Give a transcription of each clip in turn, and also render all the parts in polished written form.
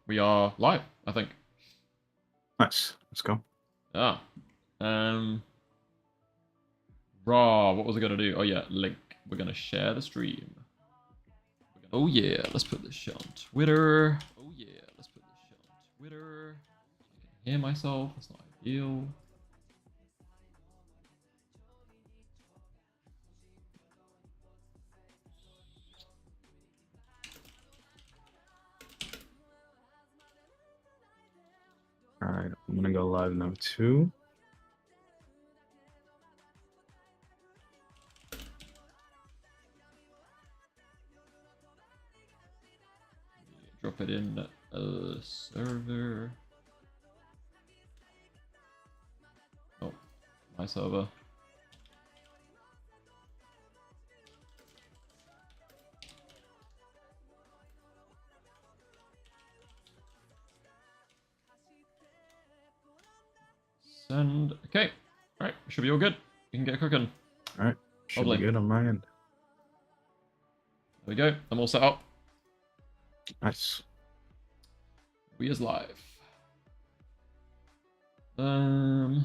We are live, I think. Nice. Let's go. Yeah. Raw, what was I gonna do? Oh yeah, link. We're gonna share the stream. Oh yeah, let's put this shit on Twitter. Oh yeah, let's put this shit on Twitter. I can hear myself, that's not ideal. Alright, I'm gonna go live now too. Drop it in a server. Oh, my server. Send. Okay. Alright, should be all good. We can get cooking. Alright, should Lovely. be good on my end. There we go. I'm all set up. Nice. We is live. Right,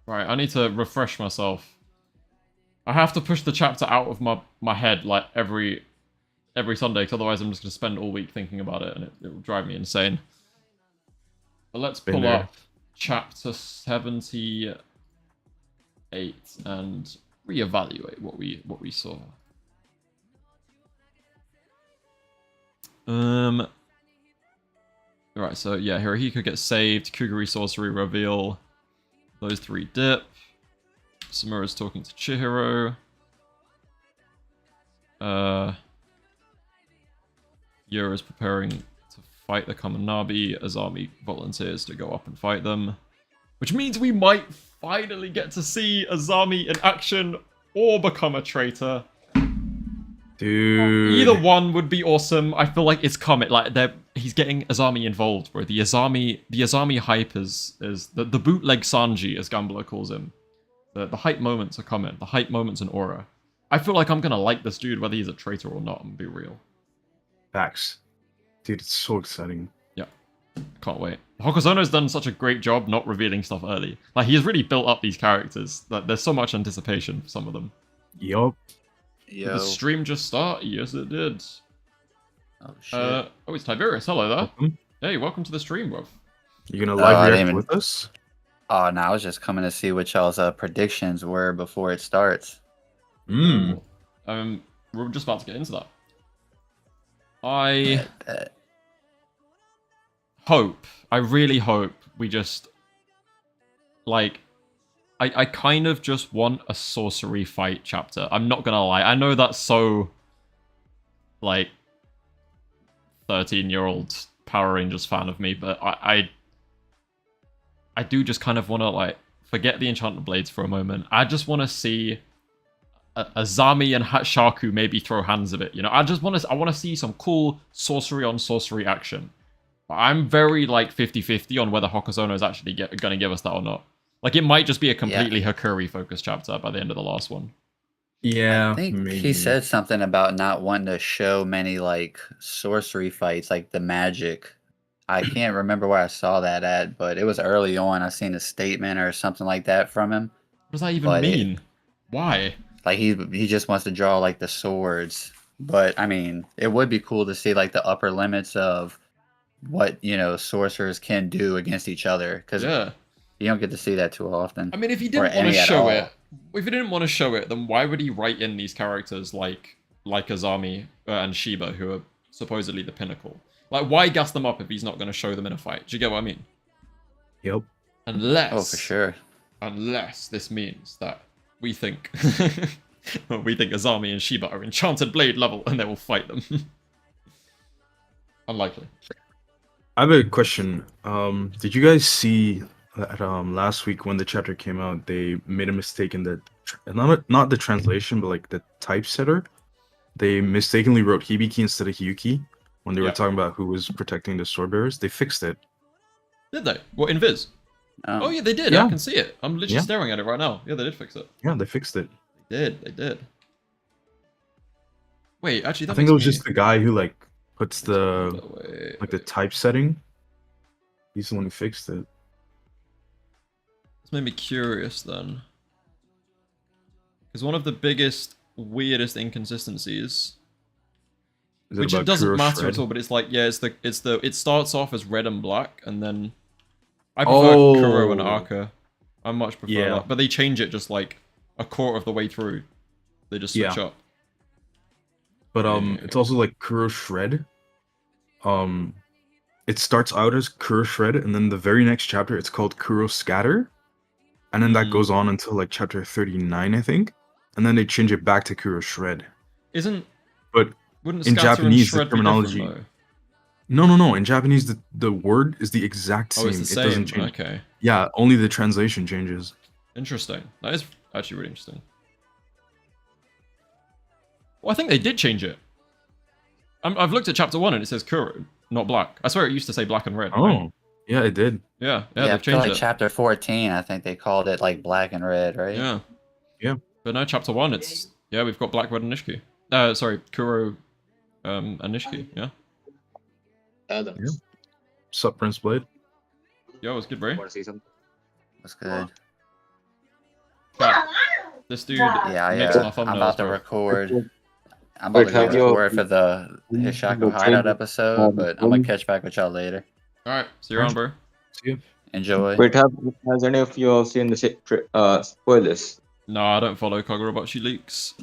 I need to refresh myself. I have to push the chapter out of my head like every Sunday, because otherwise I'm just going to spend all week thinking about it, and it will drive me insane. But let's pull up chapter 78 and reevaluate what we saw. Right, so yeah, Hirohiko gets saved, Kuguri sorcery reveal, those three dip, Samura's talking to Chihiro, Yura's preparing to fight the Kamanabi, Azami volunteers to go up and fight them, which means we might finally get to see Azami in action or become a traitor. Dude. Either one would be awesome. I feel like it's coming. Like he's getting Azami involved, bro. The Azami hype is the bootleg Sanji, as Gambler calls him. The hype moments are coming. The hype moments and aura. I feel like I'm gonna like this dude whether he's a traitor or not. I'm gonna be real. Facts. Dude, it's so exciting. Yeah, can't wait. Hokuzono's done such a great job not revealing stuff early. Like he's really built up these characters. That there's so much anticipation for some of them. Yup. Did the stream just start? Yes, it did. Oh, shit. Oh, it's Tiberius. Hello there. Welcome. Hey, welcome to the stream, bro. You gonna live react with us? Oh, no, I was just coming to see what y'all's predictions were before it starts. We're just about to get into that. I really hope we just, like, I kind of just want a sorcery fight chapter. I'm not gonna lie. I know that's so, like, 13-year-old Power Rangers fan of me, but I do just kind of want to, like, forget the Enchanted Blades for a moment. I just want to see Azami and Shaku maybe throw hands a bit, you know? I want to see some cool sorcery on sorcery action. I'm very, like, 50-50 on whether Hokuzono is actually going to give us that or not. Like, it might just be a completely Hakuri-focused chapter by the end of the last one. Yeah, I think maybe. he said something about not wanting to show many, like, sorcery fights, like the magic. I can't remember where I saw that at, but it was early on. I seen a statement or something like that from him. What does that even mean? Why? Like, he just wants to draw, like, the swords. But, I mean, it would be cool to see, like, the upper limits of what, you know, sorcerers can do against each other. Because you don't get to see that too often. I mean, if he didn't want to show it, if he didn't want to show it, then why would he write in these characters like Azami and Shiba, who are supposedly the pinnacle? Like, why gas them up if he's not going to show them in a fight? Do you get what I mean? Yep. Unless, oh, for sure. Unless this means that we think Azami and Shiba are Enchanted Blade level and they will fight them. Unlikely. I have a question. Did you guys see that last week when the chapter came out, they made a mistake in the not the translation, but like the typesetter? They mistakenly wrote Hibiki instead of Hiyuki when they were talking about who was protecting the sword bearers. They fixed it. Did they? What, in Viz? Oh yeah, they did. Yeah. I can see it. I'm literally staring at it right now. Yeah, they did fix it. Yeah, they fixed it. They did. Wait, actually, that I think it was just the guy who like puts the Wait. the typesetting. He's the one who fixed it. This made me curious then. Because one of the biggest, weirdest inconsistencies, which it doesn't matter at all, but it's like, yeah, it starts off as red and black, and then I prefer Kuro and Aka. I much prefer that, but they change it just like a quarter of the way through. They just switch up. But it's also like Kuro Shred. It starts out as Kuro Shred, and then the very next chapter it's called Kuro Scatter, and then that goes on until like chapter 39, I think, and then they change it back to Kuro Shred. Wouldn't in Japanese the terminology? No. In Japanese the word is the exact same. It's the same. It doesn't change. Okay. Yeah, only the translation changes. Interesting. That is actually really interesting. Well, I think they did change it. I've looked at chapter 1 and it says Kuro, not black. I swear it used to say black and red. Oh, right? Yeah, it did. Yeah, they've changed it. Chapter 14, I think they called it like black and red, right? Yeah. But no, chapter 1, it's we've got black, red, and Nishiki. Sorry, Kuro, and Nishiki. Yeah. Sup, Prince Blade? Yo, what's good, bro? Want to see something? That's good. This dude. Yeah. I'm about to record. I'm about to Wait, record for the Hishaku Hideout episode, but I'm gonna catch back with y'all later. All right, see you around, bro. See you. Enjoy. Wait, has any of you all seen the spoilers? No, I don't follow Kagurabachi leaks.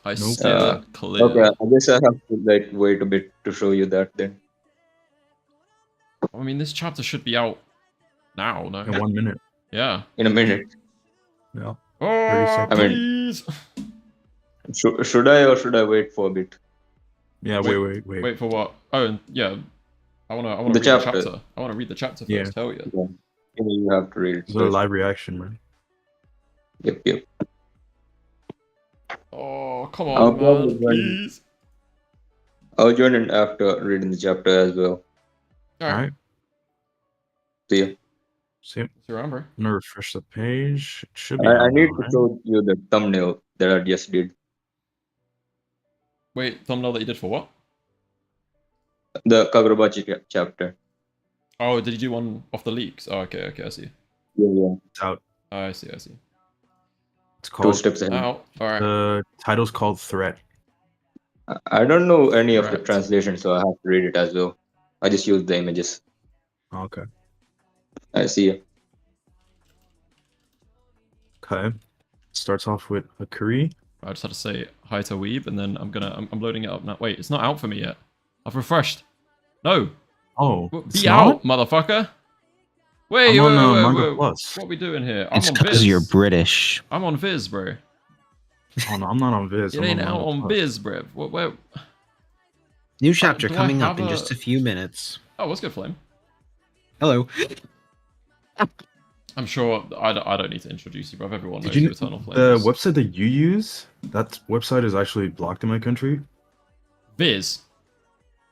I Nope. steer clear. Okay, I guess I have to like wait a bit to show you that then. I mean, this chapter should be out now, no? In 1 minute. Yeah. In a minute. Yeah. Oh, I mean- please. Should I or should I wait for a bit? Yeah, wait. Wait for what? Oh, yeah. I wanna read the chapter. I wanna read the chapter first. Yeah. Hell yeah. You have to read it. It's a live reaction, man. Yep. Oh, come I'll on, probably man. join- Please. I'll join in after reading the chapter as well. Alright. See ya. See you. See you around, bro. I'm gonna refresh the page. It should be. I out need now, to right? show you the thumbnail that I just did. Wait, thumbnail that you did for what? The Kagurabachi chapter. Oh, did you do one off the leaks? Oh, okay, I see. Yeah. It's out. Oh, I see. It's 2 called. steps ahead. Out. All right. The title's called Threat. I don't know any of the Correct. translations, so I have to read it as well. I just use the images. Okay. I see you. Okay. Starts off with a curry. I just had to say hi to Weeb, and then I'm loading it up now. Wait, it's not out for me yet. I've refreshed. No. Oh, Be out, motherfucker. Wait, I'm on wait, Manga wait. Plus. What are we doing here? It's I'm on because Viz. you're British. I'm on Viz, bro. Oh no, I'm not on Viz. It I'm ain't on out Manga on Plus. Viz, bro. Where? New chapter do I coming have up in a- just a few minutes. Oh, what's good, Flame? Hello. I'm sure I don't need to introduce you, bro. Everyone knows Did you who Eternal Flame the is. website that you use? That website is actually blocked in my country. Viz,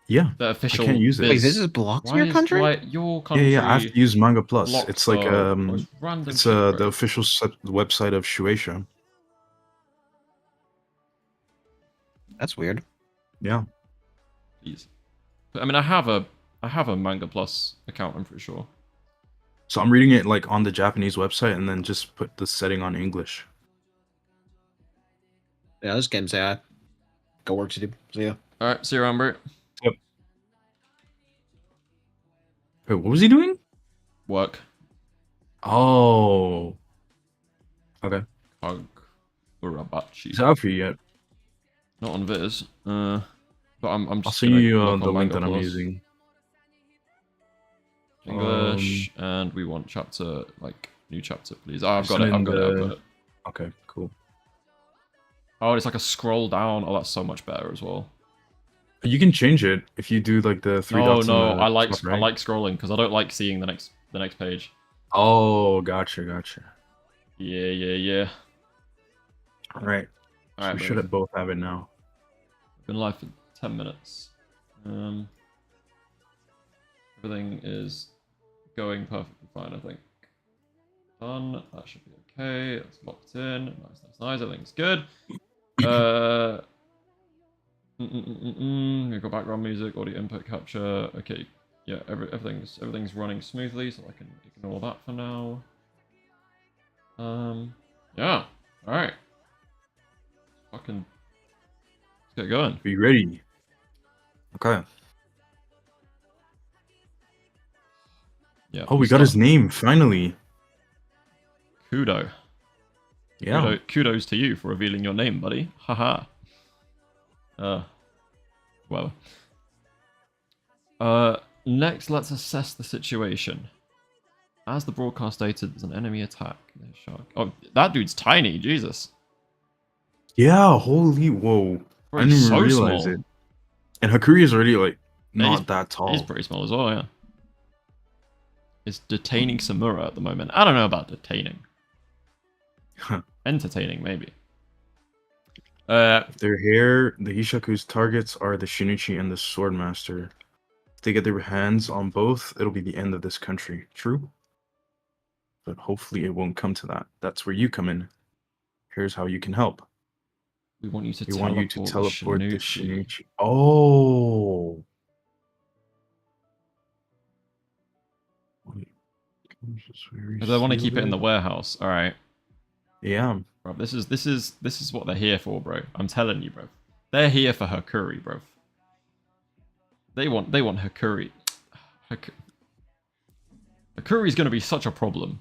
Yeah. the official. can't use it. Viz. Wait, this is blocked in Why your is- country? why- your country. Yeah. I have to use Manga Plus. blocks It's like the most random it's shit, bro. the official website of Shueisha. That's weird. Yeah. Please. But, I mean, I have a Manga Plus account. I'm pretty sure. So I'm reading it like on the Japanese website and then just put the setting on English. Yeah, this game's sad. Got work to do. See ya. All right, see you around, bro. Wait, what was he doing? Work. Oh. Okay. Kagurabachi. Is it out for you yet? Not on Viz. But I'm I'll just send gonna you look the on link Manga that I'm Plus. using. English, and we want chapter, like, new chapter, please. Oh, I've got it. Send I've got the- it. Okay, cool. Oh, it's like a scroll down. Oh, that's so much better as well. You can change it if you do like the three No, dots. no, on the I like top, right? I like scrolling because I don't like seeing the next page. Oh, gotcha. Yeah. All right. All So right, we bro. should have both have it now. Been live for 10 minutes. Everything is going perfectly fine, I think. Done. That should be okay. That's locked in. Nice. Everything's good. We've got background music, audio input capture. Okay, yeah, everything's running smoothly, so I can ignore that for now. Yeah, all right. Fucking, let's get going. Are you ready? Okay. Yeah. Oh, we got his name finally. Kudo. Yeah. Kudos to you for revealing your name, buddy. Haha. Well. Next, let's assess the situation. As the broadcast stated, there's an enemy attack. There's shark. Oh, that dude's tiny. Jesus. Yeah. Holy whoa! Bro, I didn't he's even so realize small. it. And Hakuri is already like Yeah, not that tall. He's pretty small as well. Yeah. It's detaining Samura at the moment. I don't know about detaining. Entertaining, maybe. If they're here, the Hishaku's targets are the Shinichi and the Swordmaster. If they get their hands on both, it'll be the end of this country. True? But hopefully it won't come to that. That's where you come in. Here's how you can help. We want you to We want you to teleport the Shinichi. Shinichi. Oh! If they want to keep it in the warehouse, all right. Yeah. Bro, this is what they're here for, bro. I'm telling you, bro. They're here for Hakuri, bro. They want Hakuri. Hakuri's gonna be such a problem.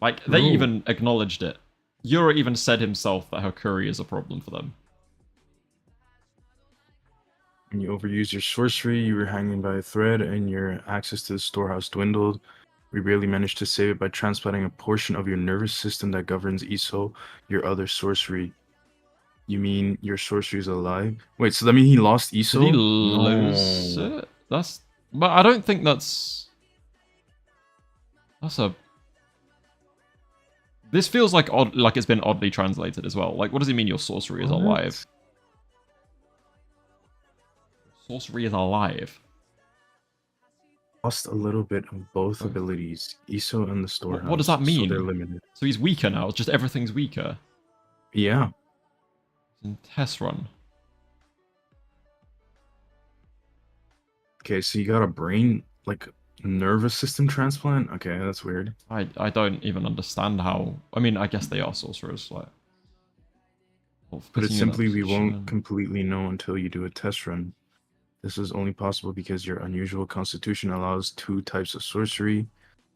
Like, they even acknowledged it. Yura even said himself that Hakuri is a problem for them. When you overuse your sorcery, you were hanging by a thread, and your access to the storehouse dwindled. We barely managed to save it by transplanting a portion of your nervous system that governs Iso, your other sorcery. You mean your sorcery is alive? Wait, so that means he lost Iso? Did he lose it? That's... But I don't think that's a... This feels like odd, like it's been oddly translated as well. Like, what does it mean your sorcery is alive? Sorcery is alive. Lost a little bit of both abilities, Iso and the storehouse. What does that mean? So they're limited. So he's weaker now. It's just everything's weaker. Yeah. In test run. Okay, so you got a brain, like, nervous system transplant? Okay, that's weird. I don't even understand how... I mean, I guess they are sorcerers, like... But it's simply we won't completely know until you do a test run. This is only possible because your unusual constitution allows 2 types of sorcery.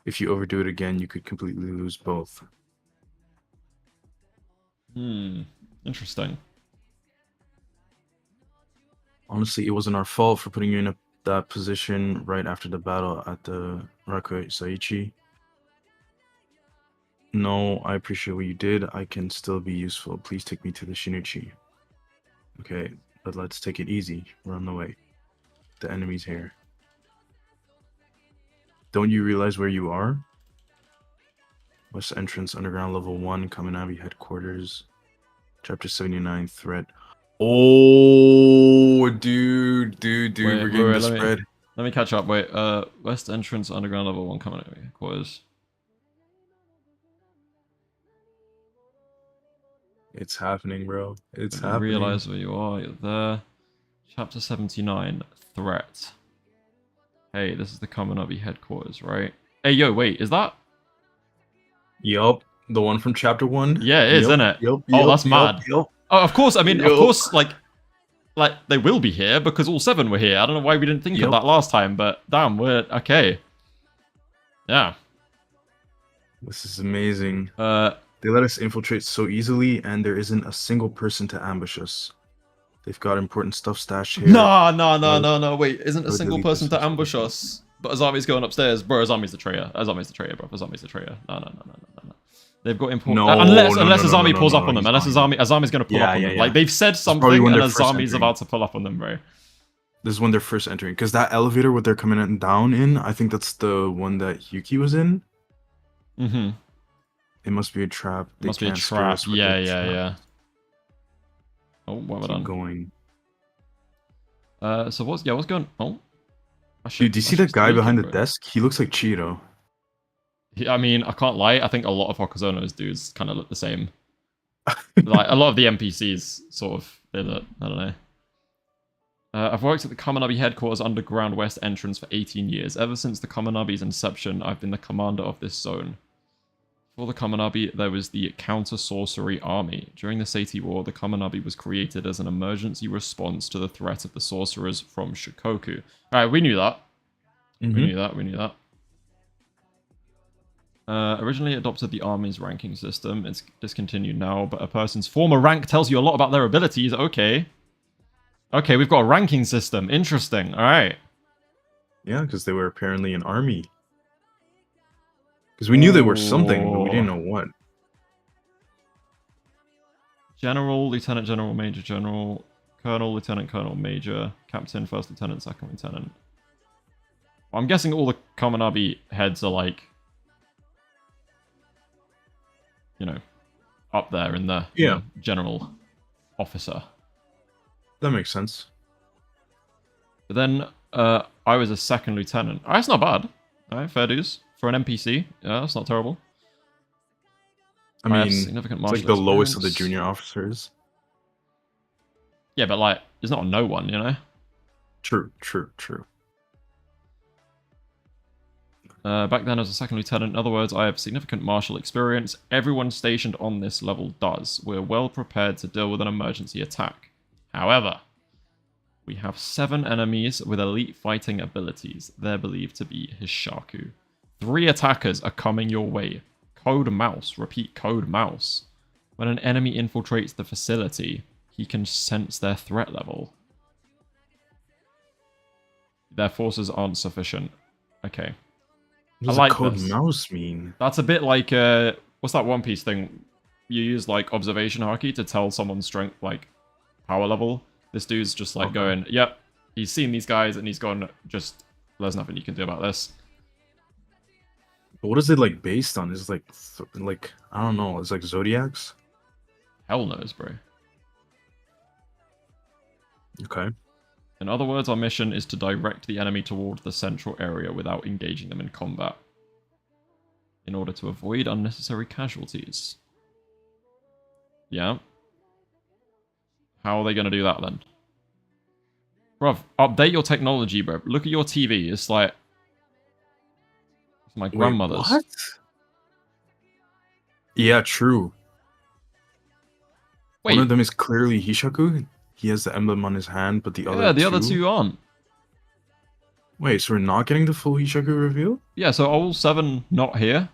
If you overdo it again, you could completely lose both. Interesting. Honestly, it wasn't our fault for putting you in that position right after the battle at the Rakui Saichi. No, I appreciate what you did. I can still be useful. Please take me to the Shinichi. Okay, but let's take it easy. We're on the way. The enemy's here. Don't you realize where you are? West entrance, underground level 1, Kaminabi headquarters. Chapter 79, threat. Oh, dude, Wait, we're getting the spread. Let me catch up. Wait, west entrance, underground level 1, Kaminabi headquarters. It's happening, bro. It's I happening. realize where you are. You're there. Chapter 79, threat. Hey, this is the Kaminabi headquarters, right? Hey, yo, wait, is that? Yup, the one from chapter 1. Yeah, it is, isn't it? Oh, that's mad. Oh, of course. I mean, of course, like they will be here because all 7 were here. I don't know why we didn't think of that last time, but damn, we're okay. Yeah. This is amazing. They let us infiltrate so easily, and there isn't a single person to ambush us. They've got important stuff stashed here. No. Wait, isn't a single person to ambush us? But Azami's going upstairs. Bro, Azami's the traitor. Azami's the traitor, bro. Azami's the traitor. No. They've got important... unless Azami pulls up on them. Unless Azami's going to pull up on them. Like, they've said something, and Azami's about to pull up on them, bro. This is when they're first entering. Because that elevator, what they're coming in down in, I think that's the one that Yuki was in. Mm-hmm. It must be a trap. It must be a trap. Yeah. Oh, what have I done? Going. So what's going... Oh. Dude, do you see that guy behind the desk? He looks like Chihiro. I mean, I can't lie. I think a lot of Hokuzono's dudes kind of look the same. Like, a lot of the NPCs, sort of, they look... I don't know. I've worked at the Kamanabi headquarters underground west entrance for 18 years. Ever since the Kamanabi's inception, I've been the commander of this zone. Before the Kamanabi, there was the Counter-Sorcery Army. During the Seiti War, the Kamanabi was created as an emergency response to the threat of the sorcerers from Shikoku. Alright, we knew that. We knew that. Originally adopted the army's ranking system. It's discontinued now, but a person's former rank tells you a lot about their abilities. Okay. Okay, we've got a ranking system. Interesting. Alright. Yeah, because they were apparently an army. Because we knew they were something, but we didn't know what. General, Lieutenant General, Major General, Colonel, Lieutenant Colonel, Major, Captain, First Lieutenant, Second Lieutenant. Well, I'm guessing all the Kamanabi heads are like, you know, up there in the general officer. That makes sense. But then I was a second lieutenant. Oh, that's not bad. All right, fair dues. For an NPC, yeah, that's not terrible. I mean, have significant it's like martial the lowest of the experience. junior officers. Yeah, but like, it's not a no one, you know? True. Back then, as a second lieutenant, in other words, I have significant martial experience. Everyone stationed on this level does. We're well prepared to deal with an emergency attack. However, we have 7 enemies with elite fighting abilities. They're believed to be Hishaku. 3 attackers are coming your way. Code mouse. Repeat, code mouse. When an enemy infiltrates the facility, he can sense their threat level. Their forces aren't sufficient. Okay. What does I like a code this. mouse mean? That's a bit like, what's that One Piece thing? You use, like, observation haki to tell someone's strength, like, power level. This dude's just, like, going, yep, he's seen these guys, and he's gone, just, there's nothing you can do about this. But what is it, like, based on? Is it, like, I don't know, it's like Zodiacs? Hell knows, bro. Okay. In other words, our mission is to direct the enemy toward the central area without engaging them in combat, in order to avoid unnecessary casualties. Yeah. How are they going to do that, then? Bruv, update your technology, bro. Look at your TV. It's like... It's my grandmother's. Wait, what? Yeah, true. Wait. One of them is clearly Hishaku. He has the emblem on his hand, but the other two aren't. Wait, so we're not getting the full Hishaku reveal? Yeah, so all 7 not here?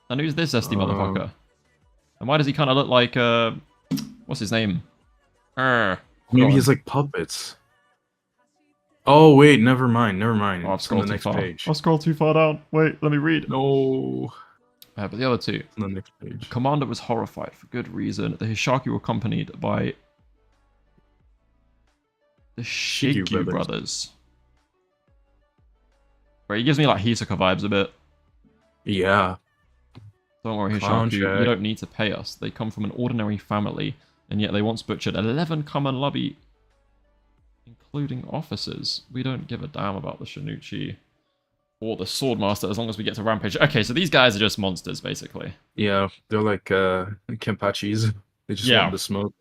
And who's this zesty motherfucker? And why does he kind of look like, what's his name? Maybe he's like puppets. Oh, wait, never mind. Oh, I've It's on scrolled the too next far. page. I've scrolled too far down. Wait, let me read. No. But the other 2. On the next page. The commander was horrified for good reason. The Hishaku were accompanied by the Shigyu brothers. Right, he gives me like Hisoka vibes a bit. Yeah. Don't worry, Hishaku, you don't need to pay us. They come from an ordinary family, and yet they once butchered 11 common lobby, including officers. We don't give a damn about the Shinichi or the Swordmaster as long as we get to Rampage. Okay, so these guys are just monsters, basically. Yeah, they're like Kenpachis. They just want the smoke.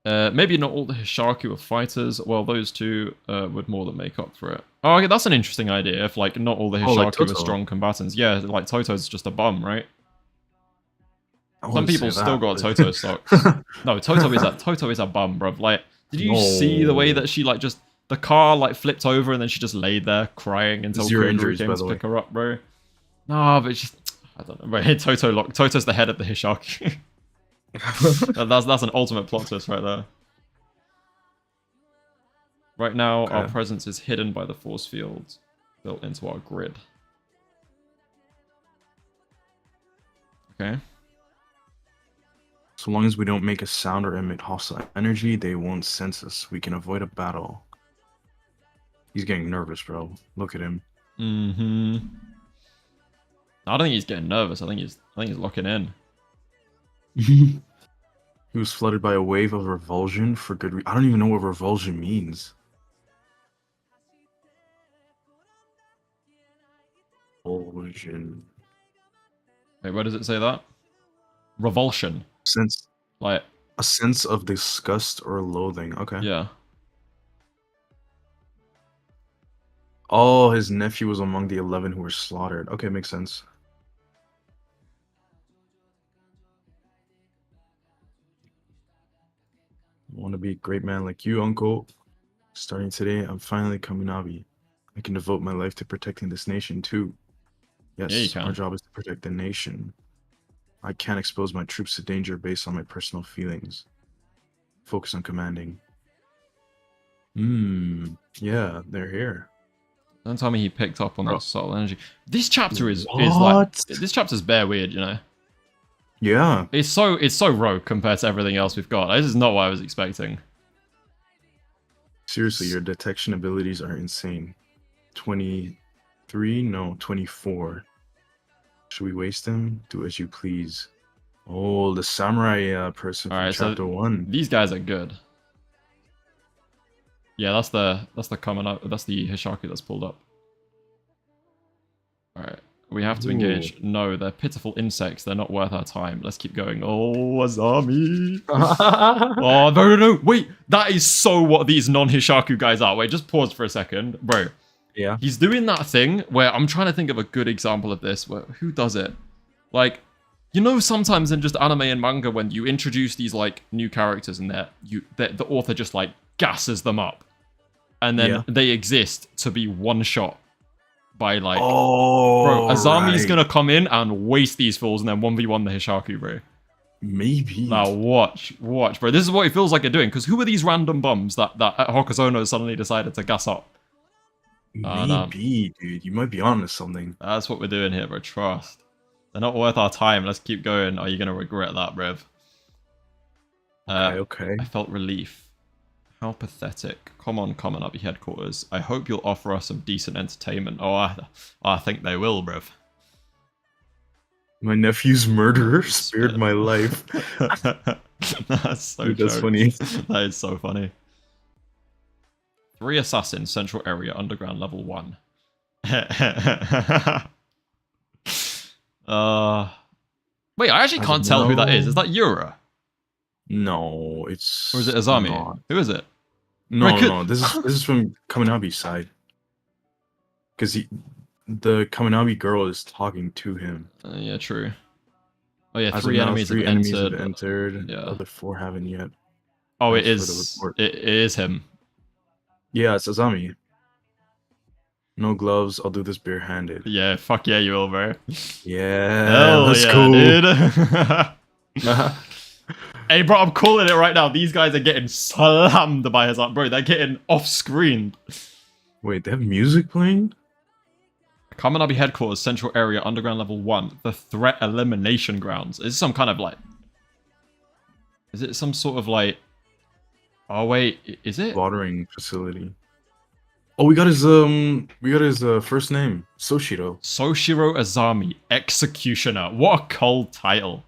Maybe not all the Hishaku are fighters. Well, those 2 would more than make up for it. Oh, okay, that's an interesting idea. If like not all the Hishaku are strong combatants. Yeah, like Toto's just a bum, right? Some people still got Toto stocks. No, Toto is a bum, bruv. Like, did you see the way that she like just the car like flipped over and then she just laid there crying until Kudri came to pick her up, bro? No, but it's just I don't know. But Toto's the head of the Hishaku. that's an ultimate plot twist right there. Right now, our presence is hidden by the force field built into our grid. Okay. So long as we don't make a sound or emit hostile energy, they won't sense us. We can avoid a battle. He's getting nervous, bro. Look at him. Mm-hmm. I don't think he's getting nervous. I think he's locking in. He was flooded by a wave of revulsion for good reason. I don't even know what revulsion means. Revulsion. Wait, where does it say that? Revulsion. Sense. Like A sense of disgust or loathing. Okay. Yeah. Oh, his nephew was among the 11 who were slaughtered. Okay, makes sense. I want to be a great man like you, uncle. Starting today, I'm finally Kaminabi. I can devote my life to protecting this nation too. Yeah, you Yes, can. our job is to protect the nation. I can't expose my troops to danger based on my personal feelings. Focus on commanding. Yeah, they're here. Don't tell me he picked up on Bro. that subtle energy. This chapter is like What? this chapter's bare weird, you know. Yeah. It's so rogue compared to everything else we've got. This is not what I was expecting. Seriously, your detection abilities are insane. 23? No, 24. Should we waste them? Do as you please. Oh, the samurai person from Alright, so chapter 1. these guys are good. Yeah, that's the coming up. That's the Hishaku that's pulled up. Alright. We have to engage. No, they're pitiful insects. They're not worth our time. Let's keep going. Oh, Azami. Oh, no. Wait, that is so what these non-Hishaku guys are. Wait, just pause for a second. Bro. Yeah. He's doing that thing where I'm trying to think of a good example of this. Where, who does it? Like, you know, sometimes in just anime and manga, when you introduce these like new characters and the author just like gasses them up, and then they exist to be one shot by like, bro, Azami's gonna come in and waste these fools and then 1v1 the Hishaku, bro. Maybe. Now watch, bro. This is what it feels like they're doing. Because who are these random bums that Hokuzono suddenly decided to gas up? Maybe, dude. You might be onto something. That's what we're doing here, bro. Trust. They're not worth our time. Let's keep going. Are you gonna regret that, brev? Okay. I felt relief. How pathetic. Come on, Kaminabi headquarters. I hope you'll offer us some decent entertainment. Oh, I think they will, brev. My nephew's murderer spared my life. That's so Dude, that's funny. That is so funny. 3 assassins, central area, underground, level 1. Wait, I actually can't tell who that is. Is that Yura? No, it's... Or is it Azami? not. Who is it? No, Right, no, this is from Kaminabi's side. Because the Kaminabi girl is talking to him. Yeah, true. Oh yeah, As of 3 now, enemies 3 have enemies entered. have entered. Yeah. Other 4 haven't yet. Oh, it Thanks for the is. report. It is him. Yeah, it's Azami. No gloves. I'll do this barehanded. Yeah, fuck yeah, you will, bro. Yeah, Hell let's yeah, go. dude. Hey, bro, I'm calling it right now. These guys are getting slammed by his arm. Bro, they're getting off-screen. Wait, they have music playing? Kaminabi headquarters, central area, underground level 1. The threat elimination grounds. Is this some kind of like... Is it some sort of like... Oh, wait. Is it? Watering facility. Oh, we got his first name, Soshiro. Soshiro Azami, Executioner. What a cold title.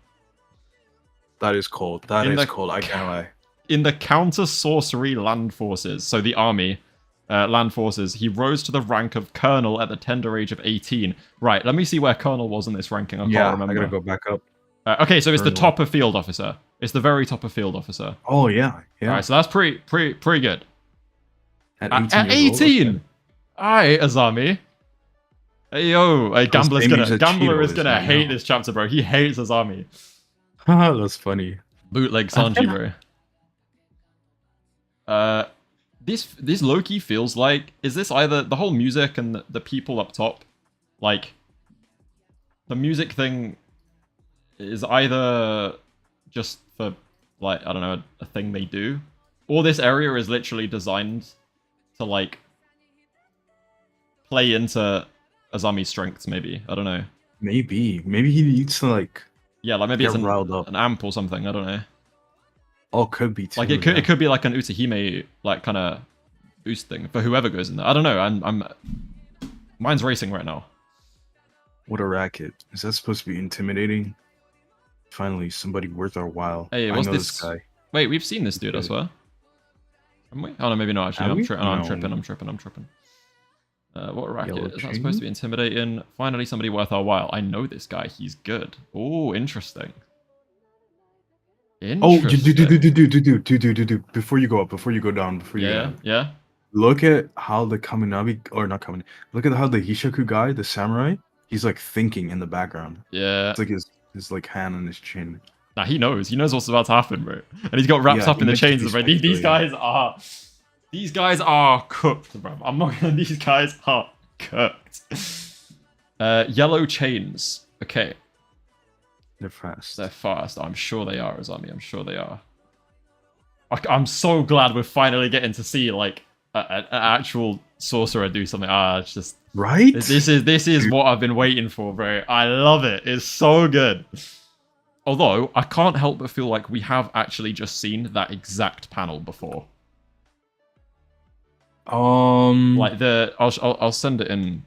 That is cold. That In is the- cold. I can't lie. In the counter-sorcery land forces, so the army, land forces, he rose to the rank of colonel at the tender age of 18. Right, let me see where colonel was in this ranking. I can't remember. I gotta go back up. Okay, so it's the Colonel. top of field officer. It's the very top of field officer. Oh yeah, yeah. Alright, so that's pretty good. At At 18! Alright, Azami. Hey, yo, hey, Gambler is gonna hate this chapter, bro. He hates Azami. That's funny. Bootleg Sanji, bro. This Loki feels like, is this either the whole music and the people up top, like the music thing is either just for like, I don't know, a thing they do, or this area is literally designed to like play into Azami's strengths, maybe. I don't know. Maybe he needs to like Yeah, like maybe get it's riled up. an amp or something, I don't know. Oh, could be too. Like it could be like an Utahime like kind of boost thing for whoever goes in there. I don't know. I'm mine's racing right now. What a racket! Is that supposed to be intimidating? Finally, somebody worth our while. Hey, I what's know this? guy. Wait, we've seen this dude, I swear. Haven't we? Oh no, maybe not actually. Have I'm we? tripping. No. What racket? Yellow Is that chain? supposed to be intimidating? Finally, somebody worth our while. I know this guy. He's good. Oh, interesting. Oh, Interesting. do. Before you go up, before you go down, Yeah. look at how the Kaminabi, or not Kaminabi, look at how the Hishaku guy, the samurai, he's like thinking in the background. Yeah. It's like his like hand on his chin. Nah, he knows. He knows what's about to happen, bro. And he's got wrapped up in the chains, bro. These guys are cooked, bro. I'm not gonna. These guys are cooked. Yellow chains. Okay. They're fast. They're fast. I'm sure they are, Azami. I'm sure they are. I'm so glad we're finally getting to see like an actual sorcerer do something. It's just right. This is what I've been waiting for, bro. I love it. It's so good. Although I can't help but feel like we have actually just seen that exact panel before. Like I'll send it in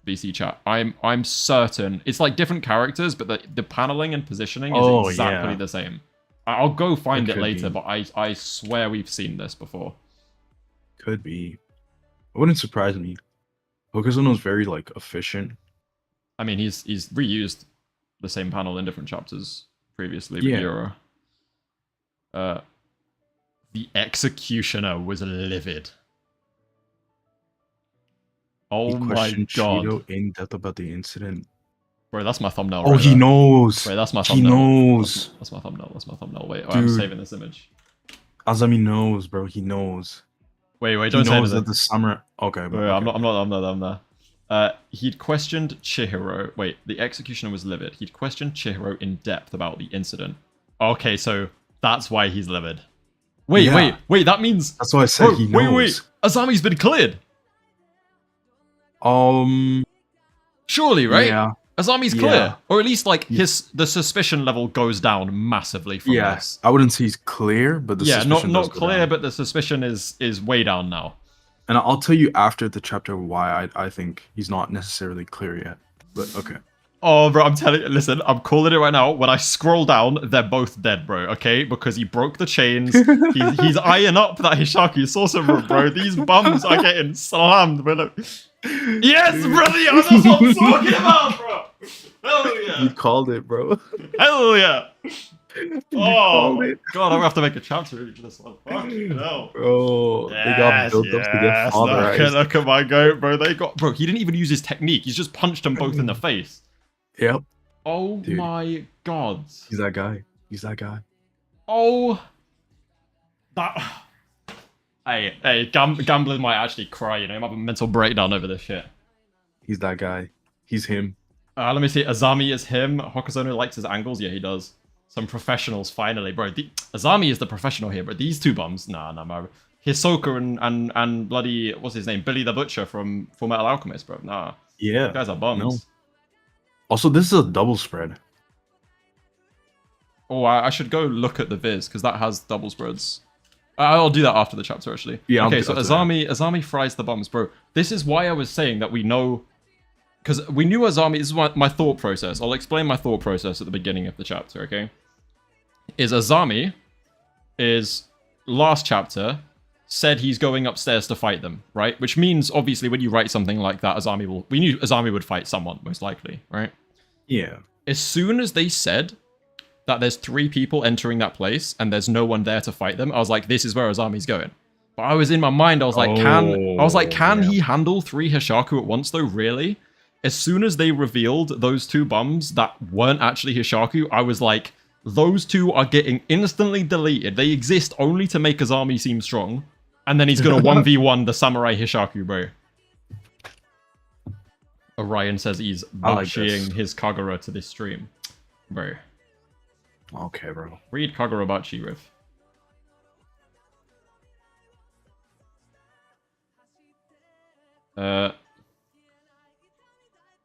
VC chat. I'm certain it's like different characters, but the paneling and positioning is exactly the same. I'll go find it later, but I swear we've seen this before. Could be. It wouldn't surprise me. Hokuzono's very like efficient. I mean, he's reused the same panel in different chapters previously. Yeah. The executioner was livid. Oh my god! Chihiro in depth about the incident. Bro, that's my thumbnail. Oh, he knows. Bro, that's my thumbnail. He knows. That's my thumbnail. That's my thumbnail. Wait, I'm saving this image. Azami knows, bro. He knows. Wait, don't say anything. That the summer. Okay, wait, I'm there. He'd questioned Chihiro. Wait, the executioner was livid. He'd questioned Chihiro in depth about the incident. Okay, so that's why he's livid. Wait. That means that's why I said he knows. Wait. Azami's been cleared. Surely, right? Yeah. Azami's clear, or at least like the suspicion level goes down massively from this. I wouldn't say he's clear, but the suspicion not clear, but the suspicion is way down now. And I'll tell you after the chapter why I think he's not necessarily clear yet. But okay. Oh, bro, I'm telling you, listen, I'm calling it right now. When I scroll down, they're both dead, bro, okay? Because he broke the chains. He's eyeing up that Hishaku sorcerer, bro. These bums are getting slammed, bro. Yes, brother, that's what I'm talking about, bro. Hell yeah. You called it, bro. Hell yeah. Oh, God, I'm going to have to make a chapter for this one. Fucking hell. Bro, they got built up to get fatherized. Look at my goat, bro. Bro, he didn't even use his technique. He's just punched them both in the face. Yep. Oh, dude. My God. He's that guy. Oh. That... Hey, gambling might actually cry, you know, he might have a mental breakdown over this shit. He's that guy. He's him. Let me see. Azami is him. Hokuzono likes his angles. Yeah, he does. Some professionals, finally, bro. Azami is the professional here, but these two bums, nah, bro. Hisoka and bloody, what's his name? Billy the Butcher from Full Metal Alchemist, bro. Nah. Yeah. These guys are bums. No. Also, this is a double spread. Oh, I should go look at the viz, because that has double spreads. I'll do that after the chapter, actually. Yeah. Okay, so Azami fries the bums, bro. This is why I was saying that we know, because we knew Azami. This is my thought process. I'll explain my thought process at the beginning of the chapter. Okay, is Azami is last chapter said he's going upstairs to fight them, right? Which means obviously when you write something like that, we knew Azami would fight someone most likely, right? Yeah. As soon as they said that there's 3 people entering that place and there's no one there to fight them, I was like, this is where Azami's going. But I was in my mind, I was like, can he handle 3 Hishaku at once though, really? As soon as they revealed those 2 bums that weren't actually Hishaku, I was like, those 2 are getting instantly deleted. They exist only to make Azami seem strong. And then he's gonna 1v1 the Samurai Hishaku, bro. Orion says he's bullshitting his Kagura to this stream. Bro. Okay, bro. Read Kagurabachi, Riff.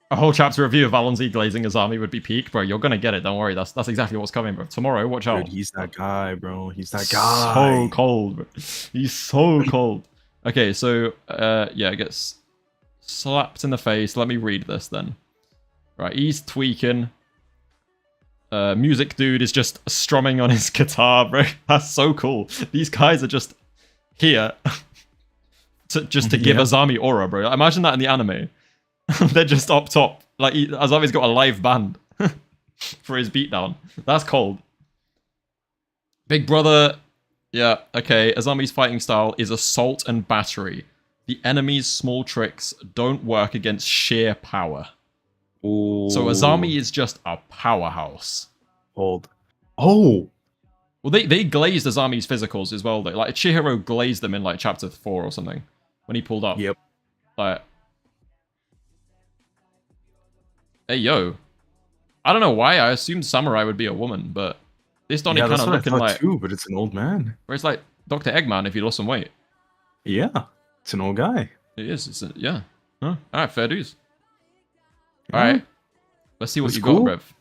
A whole chapter review of Allons-Y glazing Azami would be peak, bro. You're gonna get it. Don't worry. That's exactly what's coming, bro. Tomorrow, watch out. Dude, he's that guy, bro. He's that guy. So cold, bro. He's so cold. Okay, so yeah, gets slapped in the face. Let me read this then. Right, he's tweaking. Music dude is just strumming on his guitar, bro. That's so cool. These guys are just here to give Azami aura, bro. Imagine that in the anime. They're just up top. Like, Azami's got a live band for his beatdown. That's cold. Big Brother. Yeah, okay. Azami's fighting style is assault and battery. The enemy's small tricks don't work against sheer power. Oh. So Azami is just a powerhouse. Hold. Oh. Well, they glazed Azami's physicals as well. Though. Like Chihiro glazed them in like chapter 4 or something when he pulled up. Yep. Like, hey yo, I don't know why I assumed Samurai would be a woman, but this Donnie kind of looking like too, but it's an old man. where it's like Dr. Eggman if he lost some weight. Yeah, it's an old guy. It is. Yeah. Huh? All right, fair dues. Yeah. All right, let's see what That's you cool. got, Rev.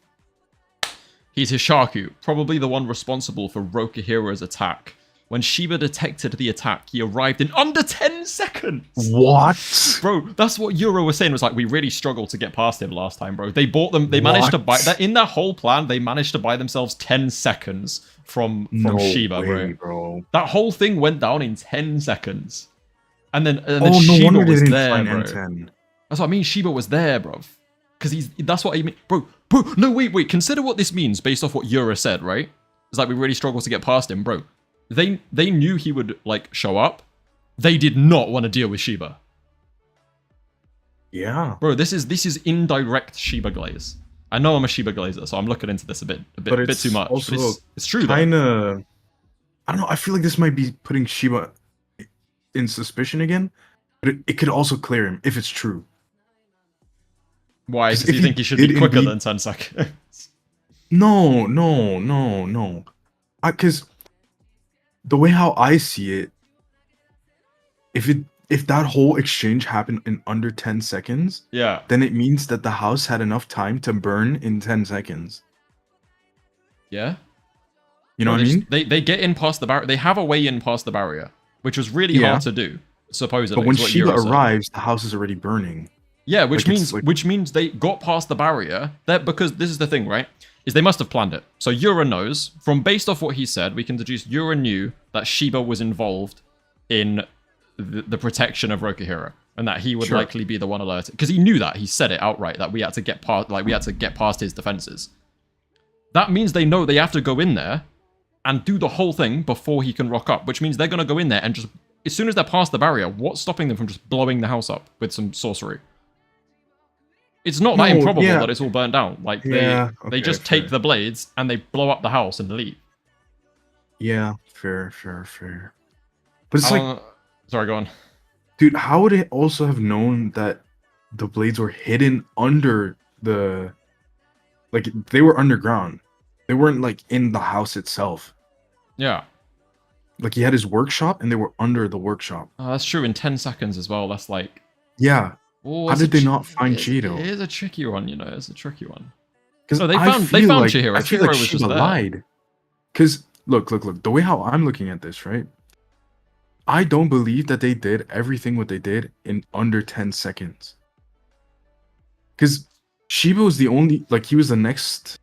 He's Hishaku, probably the one responsible for Rokuhiro's attack. When Shiba detected the attack, he arrived in under 10 seconds. What? Bro, that's what Euro was saying. Was like, we really struggled to get past him last time, bro. They bought them. They managed to buy that in their whole plan. They managed to buy themselves 10 seconds from No Shiba, way, bro. That whole thing went down in 10 seconds. And then Oh, no Shiba wonder they was didn't there, find bro. enten. That's what I mean. Shiba was there, bro. Because that's what I mean. Bro, no, wait. Consider what this means based off what Yura said, right? It's like we really struggled to get past him, bro. They knew he would, like, show up. They did not want to deal with Shiba. Yeah. Bro, this is indirect Shiba glaze. I know I'm a Shiba glazer, so I'm looking into this a bit too much. Also It's true, though. Kinda. I don't know. I feel like this might be putting Shiba in suspicion again, but it could also clear him if it's true. Why? 'Cause Because if you he think he should be did quicker indeed- than 10 seconds? No. Because the way how I see it, if that whole exchange happened in under 10 seconds, Yeah. then it means that the house had enough time to burn in 10 seconds. Yeah? You know what I mean? They get in past the barrier. They have a way in past the barrier, which was really Yeah. hard to do, supposedly. But when is what Shiba Yura said. arrives, the house is already burning. Yeah, which Like, it's means like- they got past the barrier. That because this is the thing, right? Is they must have planned it. So Yura knows from based off what he said, we can deduce Yura knew that Shiba was involved in the protection of Rokuhiro, and that he would Sure. likely be the one alerted because he knew that he said it outright that we had to get past his defenses. That means they know they have to go in there and do the whole thing before he can rock up, which means they're gonna go in there and just as soon as they're past the barrier, what's stopping them from just blowing the house up with some sorcery? It's not that No, improbable yeah. that it's all burnt down. Like Yeah, they okay, just fair. take the blades and they blow up the house and leave. Yeah, fair. But it's like, Sorry, go on. dude, how would it also have known that the blades were hidden under the, like, they were underground. They weren't like in the house itself. Yeah. Like he had his workshop and they were under the workshop. Oh, that's true. In 10 seconds as well. That's like. Yeah. Oh, How it's a did they not find it is- Cheeto? It is a tricky one, you know. It's a tricky one. Because No, they found Chihiro. I feel Chihiro like was just Shiba there. lied. Because look. The way how I'm looking at this, right? I don't believe that they did everything what they did in under 10 seconds. Because Shiba was the only, like, he was the next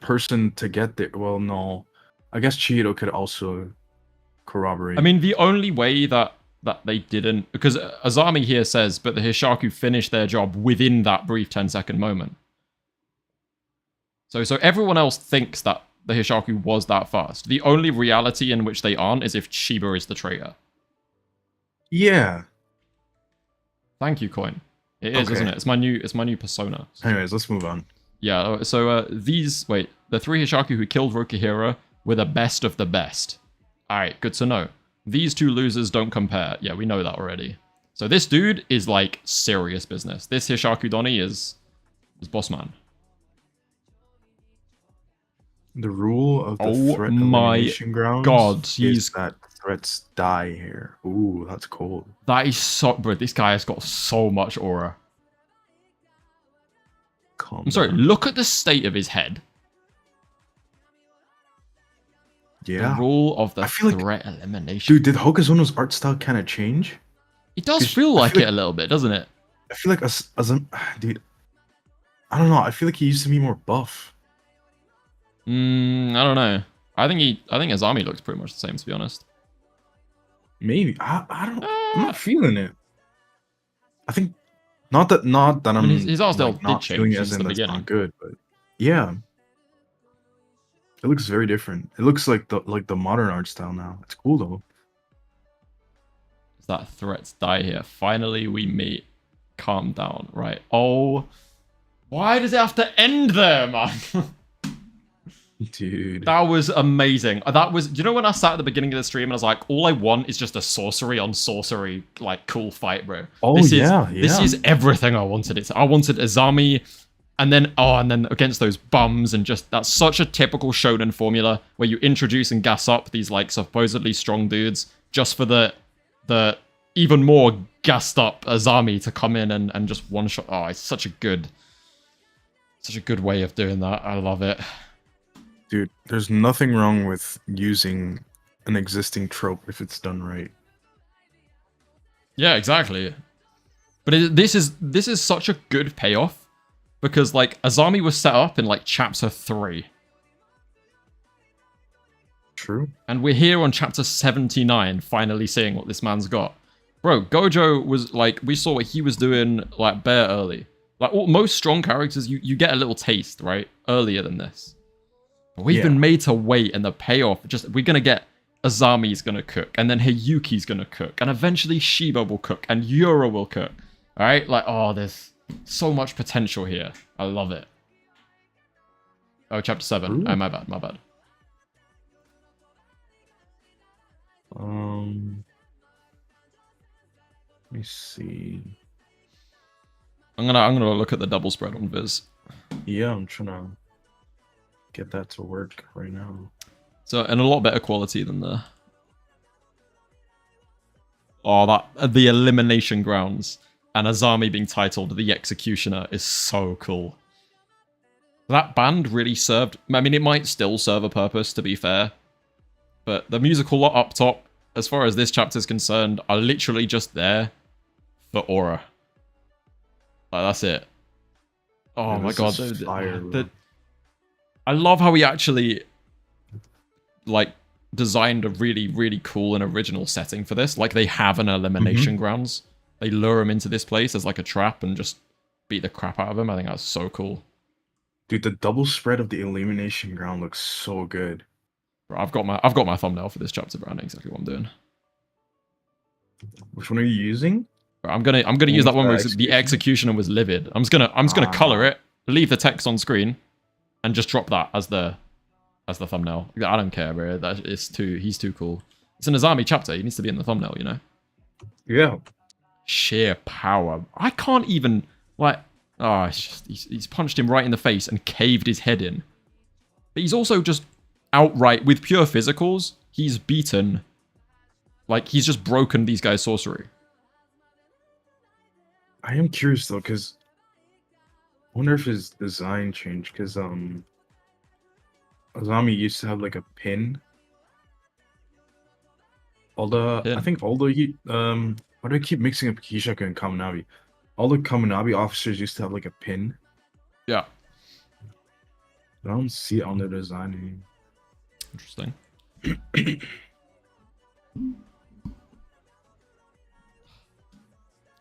person to get there. Well, no, I guess Chihiro could also corroborate. I mean, the only way that they didn't, because Azami here says, but the Hishaku finished their job within that brief 10-second moment. So everyone else thinks that the Hishaku was that fast. The only reality in which they aren't is if Shiba is the traitor. yeah. Thank you, Coin. It is, Okay. isn't it? It's my new persona. Anyways, let's move on. Yeah. So the 3 Hishaku who killed Rokuhiro were the best of the best. All right, good to know. These 2 losers don't compare. Yeah, we know that already. So this dude is like serious business. This Hishaku Donnie is boss man. The rule of the Oh threat my elimination grounds God, is he's- that threats die here. Ooh, that's cold. That is so, bro. This guy has got so much aura. Calm I'm sorry. down. Look at the state of his head. Yeah. The rule of the I feel like- threat elimination. Dude, did Hokazono's art style kind of change? It does 'cause feel I like feel it a little bit, doesn't it? I feel like dude, I don't know. I feel like he used to be more buff. I don't know. I think Azami looks pretty much the same, to be honest. Maybe I don't. I'm Uh, not feeling it. I think not that I'm. I mean, his art style like, not did feeling change it as since in the that's beginning. not good, but yeah. It looks very different. It looks like the modern art style now. It's cool though. Is that threats die here? Finally, we meet. Calm down, right? Oh, why does it have to end there, man? Dude. That was amazing. That was, you know, when I sat at the beginning of the stream and I was like, all I want is just a sorcery on sorcery, like, cool fight, bro. Oh, this yeah. is everything I wanted. I wanted Azami, and then against those bums, and just, that's such a typical shonen formula where you introduce and gas up these, like, supposedly strong dudes just for the even more gassed up Azami to come in and just one shot. Oh, it's such a good way of doing that. I love it. Dude, there's nothing wrong with using an existing trope if it's done right. Yeah, exactly. But this is such a good payoff because, like, Azami was set up in, like, chapter 3. True. And we're here on chapter 79, finally seeing what this man's got. Bro, Gojo was, like, we saw what he was doing, like, bare early. Like, most strong characters, you get a little taste, right? Earlier than this. But we've been made to wait, and the payoff, we're gonna get Azami's gonna cook, and then Hiyuki's gonna cook, and eventually Shiba will cook, and Yura will cook. Alright? Like, oh, there's so much potential here. I love it. Oh, chapter 7. Oh, my bad. Let me see. I'm gonna look at the double spread on Viz. Yeah, I'm trying to get that to work right now. So, and a lot better quality than the... Oh, the elimination grounds and Azami being titled The Executioner is so cool. That band really served... I mean, it might still serve a purpose, to be fair. But the musical lot up top, as far as this chapter is concerned, are literally just there for aura. Like, that's it. Oh, Yeah, my god. fire, I love how he actually, like, designed a really, really cool and original setting for this. Like, they have an elimination grounds. They lure him into this place as, like, a trap and just beat the crap out of him. I think that's so cool. Dude, the double spread of the elimination ground looks so good. Bro, I've got my thumbnail for this chapter, bro. I know exactly what I'm doing. Which one are you using? Bro, I'm gonna use that one where the executioner was livid. I'm just gonna color it, leave the text on screen, and just drop that as the thumbnail. I don't care, bro. He's too cool. It's an Azami chapter. He needs to be in the thumbnail, you know. Yeah. Sheer power. I can't even, like... Oh, it's just... He's punched him right in the face and caved his head in. But he's also just outright, with pure physicals, he's beaten... Like, he's just broken these guys' sorcery. I am curious, though, because... I wonder if his design changed, because, Azami used to have, like, a pin. I think all the... Why do I keep mixing up Kishaku and Kaminabi? All the Kaminabi officers used to have, like, a pin. Yeah. But I don't see it on their design anymore. Interesting.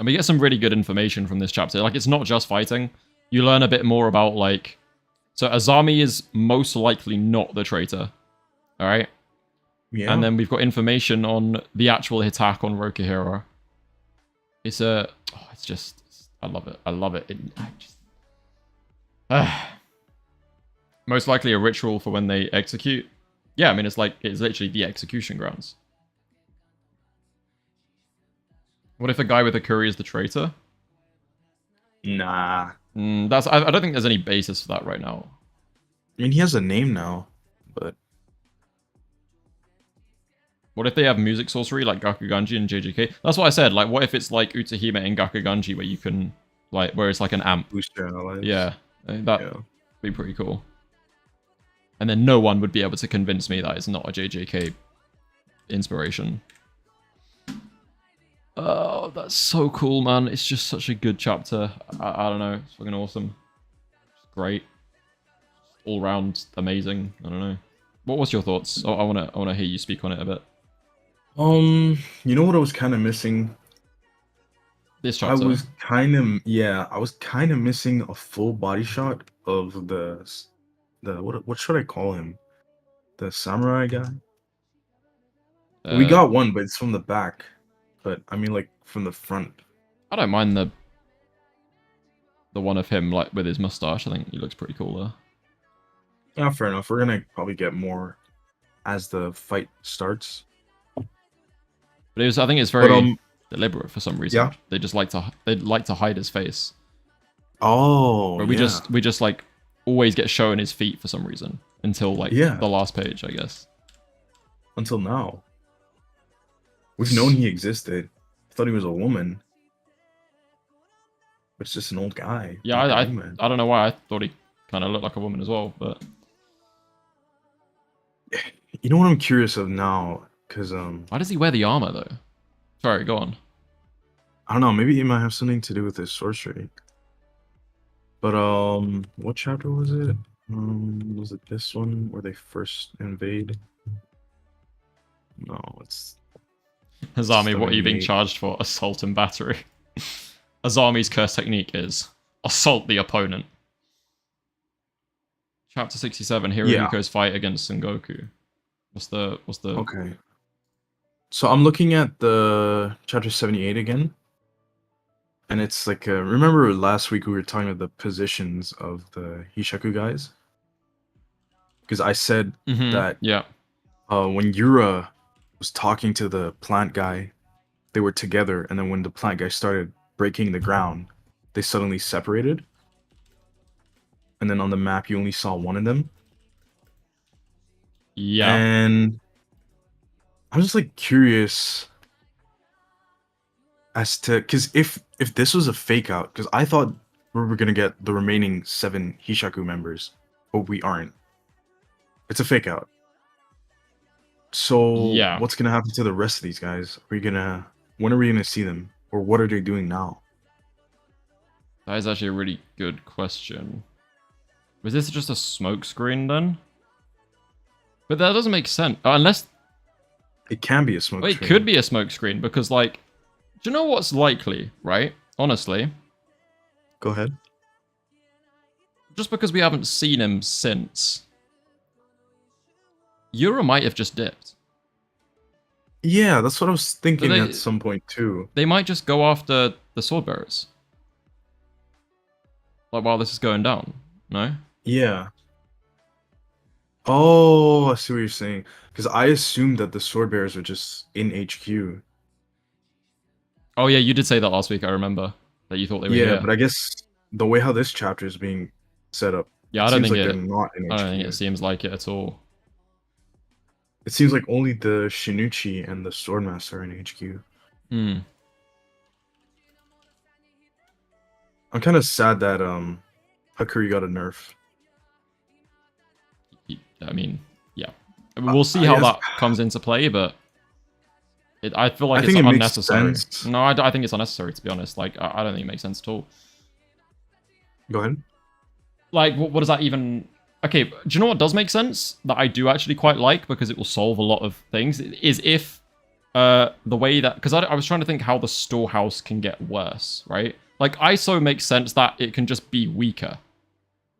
And we get some really good information from this chapter. Like, it's not just fighting. You learn a bit more about, like... So, Azami is most likely not the traitor. Alright? Yeah. And then we've got information on the actual attack on Rokuhiro. It's a... Oh, it's just... I love it. I love it. Most likely a ritual for when they execute. Yeah, I mean, it's literally the execution grounds. What if the guy with the curry is the traitor? Nah. I don't think there's any basis for that right now. I mean, he has a name now, but... What if they have music sorcery like Gakuganji and JJK? That's what I said. Like, what if it's like Utahime and Gakuganji where you can, like, where it's like an amp? Boost your allies. Yeah. That'd be pretty cool. And then no one would be able to convince me that it's not a JJK inspiration. Oh, that's so cool, man. It's just such a good chapter. I don't know. It's fucking awesome. It's great. All round amazing. I don't know. What was your thoughts? I wanna hear you speak on it a bit. You know what I was kind of missing? This chapter. I was kind of missing a full body shot of the what should I call him? the samurai guy. We got one, but it's from the back. But I mean, like from the front. I don't mind the one of him like with his mustache. I think he looks pretty cool there. Yeah, fair enough. We're gonna probably get more as the fight starts. But I think it's very deliberate for some reason. Yeah. They just like to hide his face. Oh, But we just like always get shown his feet for some reason until like the last page, I guess. Until now. We've known he existed. I thought he was a woman. But it's just an old guy. Yeah, I don't know why I thought he kind of looked like a woman as well, but you know what I'm curious of now? Because why does he wear the armor though? Sorry, go on. I don't know, maybe it might have something to do with his sorcery. But what chapter was it? Was it this one where they first invade? No, it's Azami, what are you being charged for? Assault and battery. Azami's curse technique is assault the opponent. Chapter 67, Hirohiko's fight against Son Goku. What's the Okay. So I'm looking at the chapter 78 again. And it's like remember last week we were talking about the positions of the Hishaku guys? Because I said that when Yura was talking to the plant guy, they were together, and then when the plant guy started breaking the ground, they suddenly separated. And then on the map, you only saw one of them. Yeah. And I'm just like curious as to, because if this was a fake out, because I thought we were gonna get the remaining 7 Hishaku members, but we aren't. It's a fake out. So what's gonna happen to the rest of these guys? When are we gonna see them, or what are they doing now? That is actually a really good question. Was this just a smoke screen then? But that doesn't make sense. Unless it can be a smoke screen. It could be a smoke screen because, like, do you know what's likely, right? Honestly. Go ahead. Just because we haven't seen him since, Yura might have just dipped. Yeah, that's what I was thinking at some point too. They might just go after the sword bearers. Like while this is going down, no? Yeah. Oh, I see what you're saying. Because I assumed that the sword bearers were just in HQ. Oh yeah, you did say that last week. I remember that you thought they were here. Yeah, but I guess the way how this chapter is being set up, yeah, I don't think they're not in HQ. I don't think it seems like it at all. It seems like only the Shinichi and the Swordmaster are in HQ. I'm kind of sad that Hakuri got a nerf. I mean, yeah. We'll see how that comes into play, but I feel like it's unnecessary. No, I think it's unnecessary, to be honest. Like, I don't think it makes sense at all. Go ahead. Like, what does that even... Okay, do you know what does make sense? That I do actually quite like, because it will solve a lot of things, is if the way that... Because I was trying to think how the storehouse can get worse, right? Like, ISO makes sense that it can just be weaker,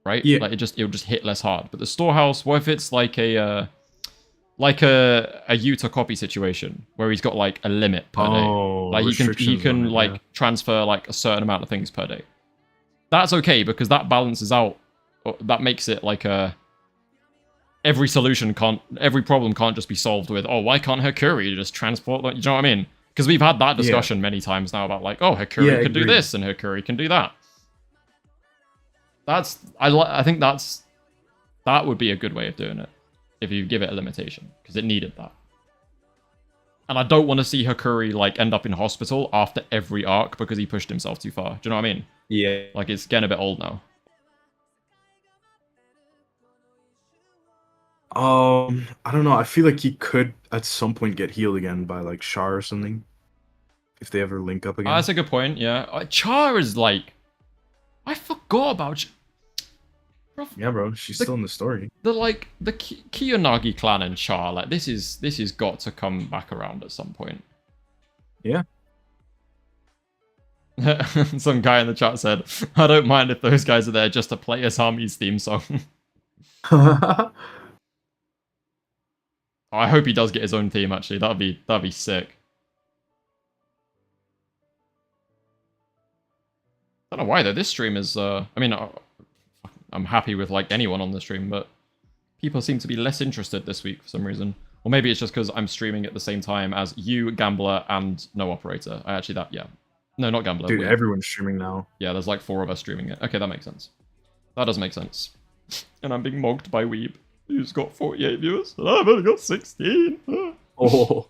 right? Yeah. Like, it'll just hit less hard. But the storehouse, what if it's like a Yuta copy situation where he's got like a limit per day? Like he can like transfer like a certain amount of things per day. That's okay because that balances out. That makes it like every problem can't just be solved with, oh, why can't Hakuri just transport that? You know what I mean? Because we've had that discussion many times now about like, oh, Hakuri can do this and Hakuri can do that. I think that would be a good way of doing it if you give it a limitation, because it needed that. And I don't want to see Hakuri like end up in hospital after every arc because he pushed himself too far. Do you know what I mean? Yeah. Like, it's getting a bit old now. I don't know. I feel like he could at some point get healed again by like Char or something. If they ever link up again. That's a good point, yeah. Char is like... I forgot about... Yeah, bro. She's still in the story. The Kiyonagi clan and Char, like, this is got to come back around at some point. Yeah. Some guy in the chat said, I don't mind if those guys are there just to play Asami's theme song. I hope he does get his own theme. Actually, that'd be sick. I don't know why though. This stream is. I mean, I'm happy with like anyone on the stream, but people seem to be less interested this week for some reason. Or maybe it's just because I'm streaming at the same time as you, Gambler, and No Operator. Yeah. No, not Gambler. Dude, everyone's streaming now. Yeah, there's like 4 of us streaming it. Okay, that makes sense. That does make sense. And I'm being mocked by Weeb, who's got 48 viewers, and I've only got 16. Oh.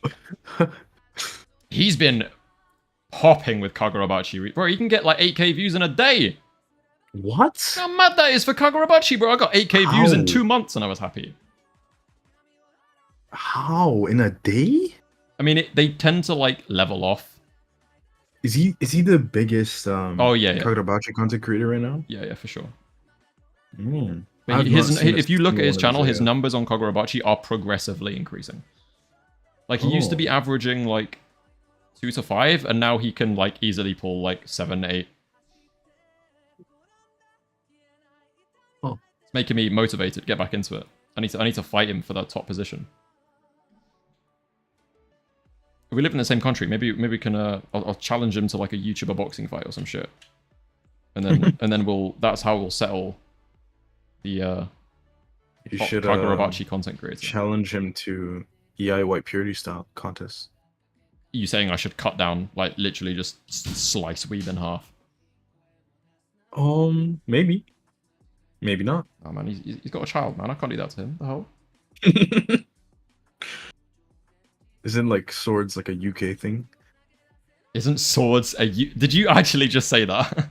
He's been popping with Kagurabachi. Bro, he can get like 8k views in a day. What? How mad that is for Kagurabachi, bro. I got 8k views in 2 months and I was happy. How? In a day? I mean, they tend to like level off. Is he the biggest oh yeah, Kagurabachi content creator right now? Yeah, for sure. Mm. But if you look at his channel, his numbers on Kagurabachi are progressively increasing. Like he used to be averaging like 2 to 5, and now he can like easily pull like 7, 8. Oh, it's making me motivated. Get back into it. I need to fight him for that top position. We live in the same country. Maybe we can. I'll challenge him to like a YouTuber boxing fight or some shit, and then that's how we'll settle the you should Kagurabachi content creator. Challenge him to EI White Purity style contest. You saying I should cut down, like literally just slice Weeb in half? Maybe not. Oh man, he's got a child, man. I can't do that to him. The hell? Isn't like swords like a UK thing? Isn't swords a Did you actually just say that?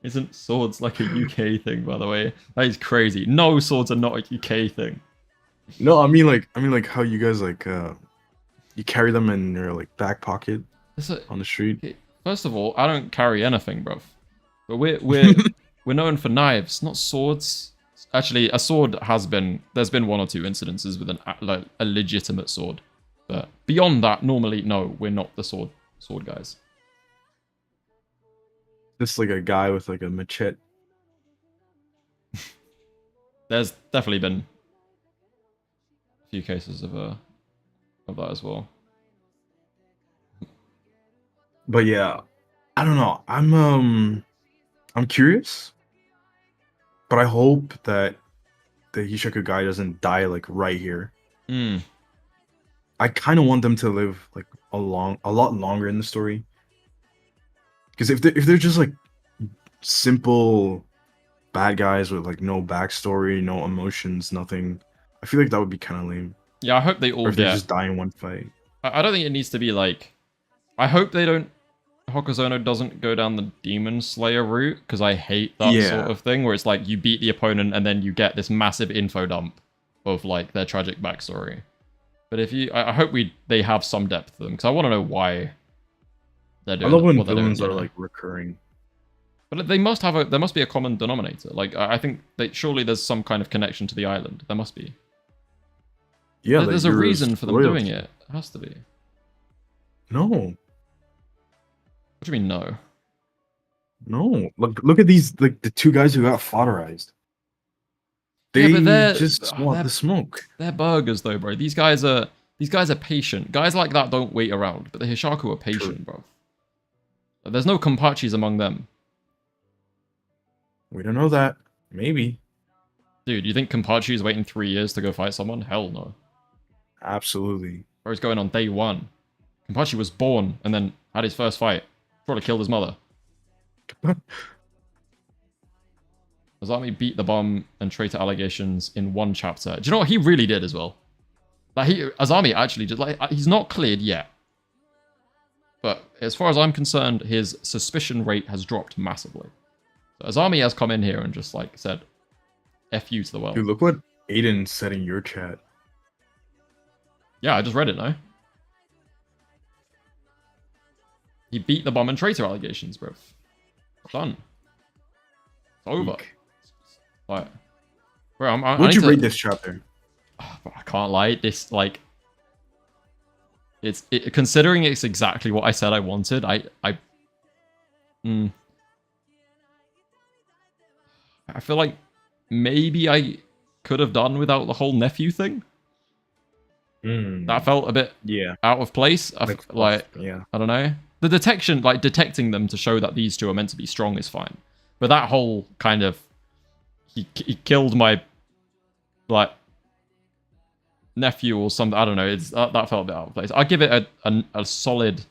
Isn't swords like a UK thing, by the way? That is crazy. No, swords are not a UK thing. No, I mean like how you guys like you carry them in your like back pocket on the street. First of all, I don't carry anything, bro. But we're known for knives, not swords. Actually, a sword there's been 1 or 2 incidences with a legitimate sword. But beyond that, normally, no, we're not the sword guys. Just like a guy with like a machete. There's definitely been a few cases of that as well. But yeah, I don't know. I'm curious. But I hope that the Hishaku guy doesn't die like right here. I kind of want them to live like a lot longer in the story. Because if they're just like simple bad guys with like no backstory, no emotions, nothing, I feel like that would be kind of lame. Yeah, I hope they all or if they just die in one fight. I don't think it needs to be like. I hope they don't. Hokuzono doesn't go down the Demon Slayer route, because I hate that sort of thing where it's like you beat the opponent and then you get this massive info dump of like their tragic backstory. But I hope they have some depth to them, because I want to know why they're doing. I love when villains are like recurring. But there must be a common denominator. Like I think surely there's some kind of connection to the island. There must be. Yeah, there's a reason for them doing it. It has to be. No. What do you mean no? No. Look at these like the 2 guys who got fodderized. They just want the smoke. They're burgers though, bro. These guys are patient. Guys like that don't wait around, but the Hishaku are patient, bro. There's no Konpachis among them. We don't know that. Maybe. Dude, you think Konpachi is waiting 3 years to go fight someone? Hell no. Absolutely. Or he's going on day 1. Konpachi was born and then had his first fight. Probably killed his mother. Azami beat the bomb and traitor allegations in 1 chapter. Do you know what he really did as well? Like Azami actually just like he's not cleared yet. But as far as I'm concerned, his suspicion rate has dropped massively. So Azami has come in here and just like said, F you to the world. Dude, look what Aiden said in your chat. Yeah, I just read it now. He beat the bomb and traitor allegations, bro. Done. It's over. Like, bro, Would you rate this chapter? I can't lie. This like, considering it's exactly what I said I wanted. I feel like maybe could have done without the whole nephew thing. Mm, That felt a bit yeah. out of place. Like, yeah. I don't know. The detection, like detecting them to show that these two are meant to be strong is fine. But that whole kind of, he killed my, like, nephew or something. I don't know. It's that felt a bit out of place. I'll give it a solid.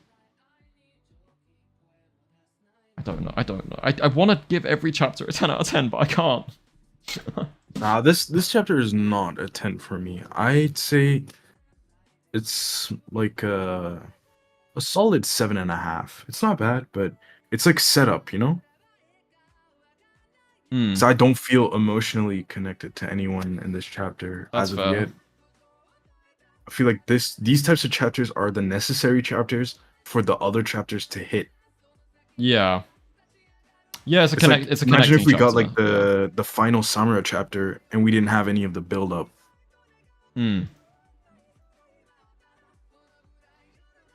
I don't know. I want to give every chapter a 10 out of 10, but I can't. Nah, this chapter is not a 10 for me. I'd say it's like a solid 7.5. It's not bad, but it's like setup, you know? So I don't feel emotionally connected to anyone in this chapter as of yet. I feel like these types of chapters are the necessary chapters for the other chapters to hit. Yeah. Yeah, it's a Imagine if we chapter. got like the final Samura chapter and we didn't have any of the build up.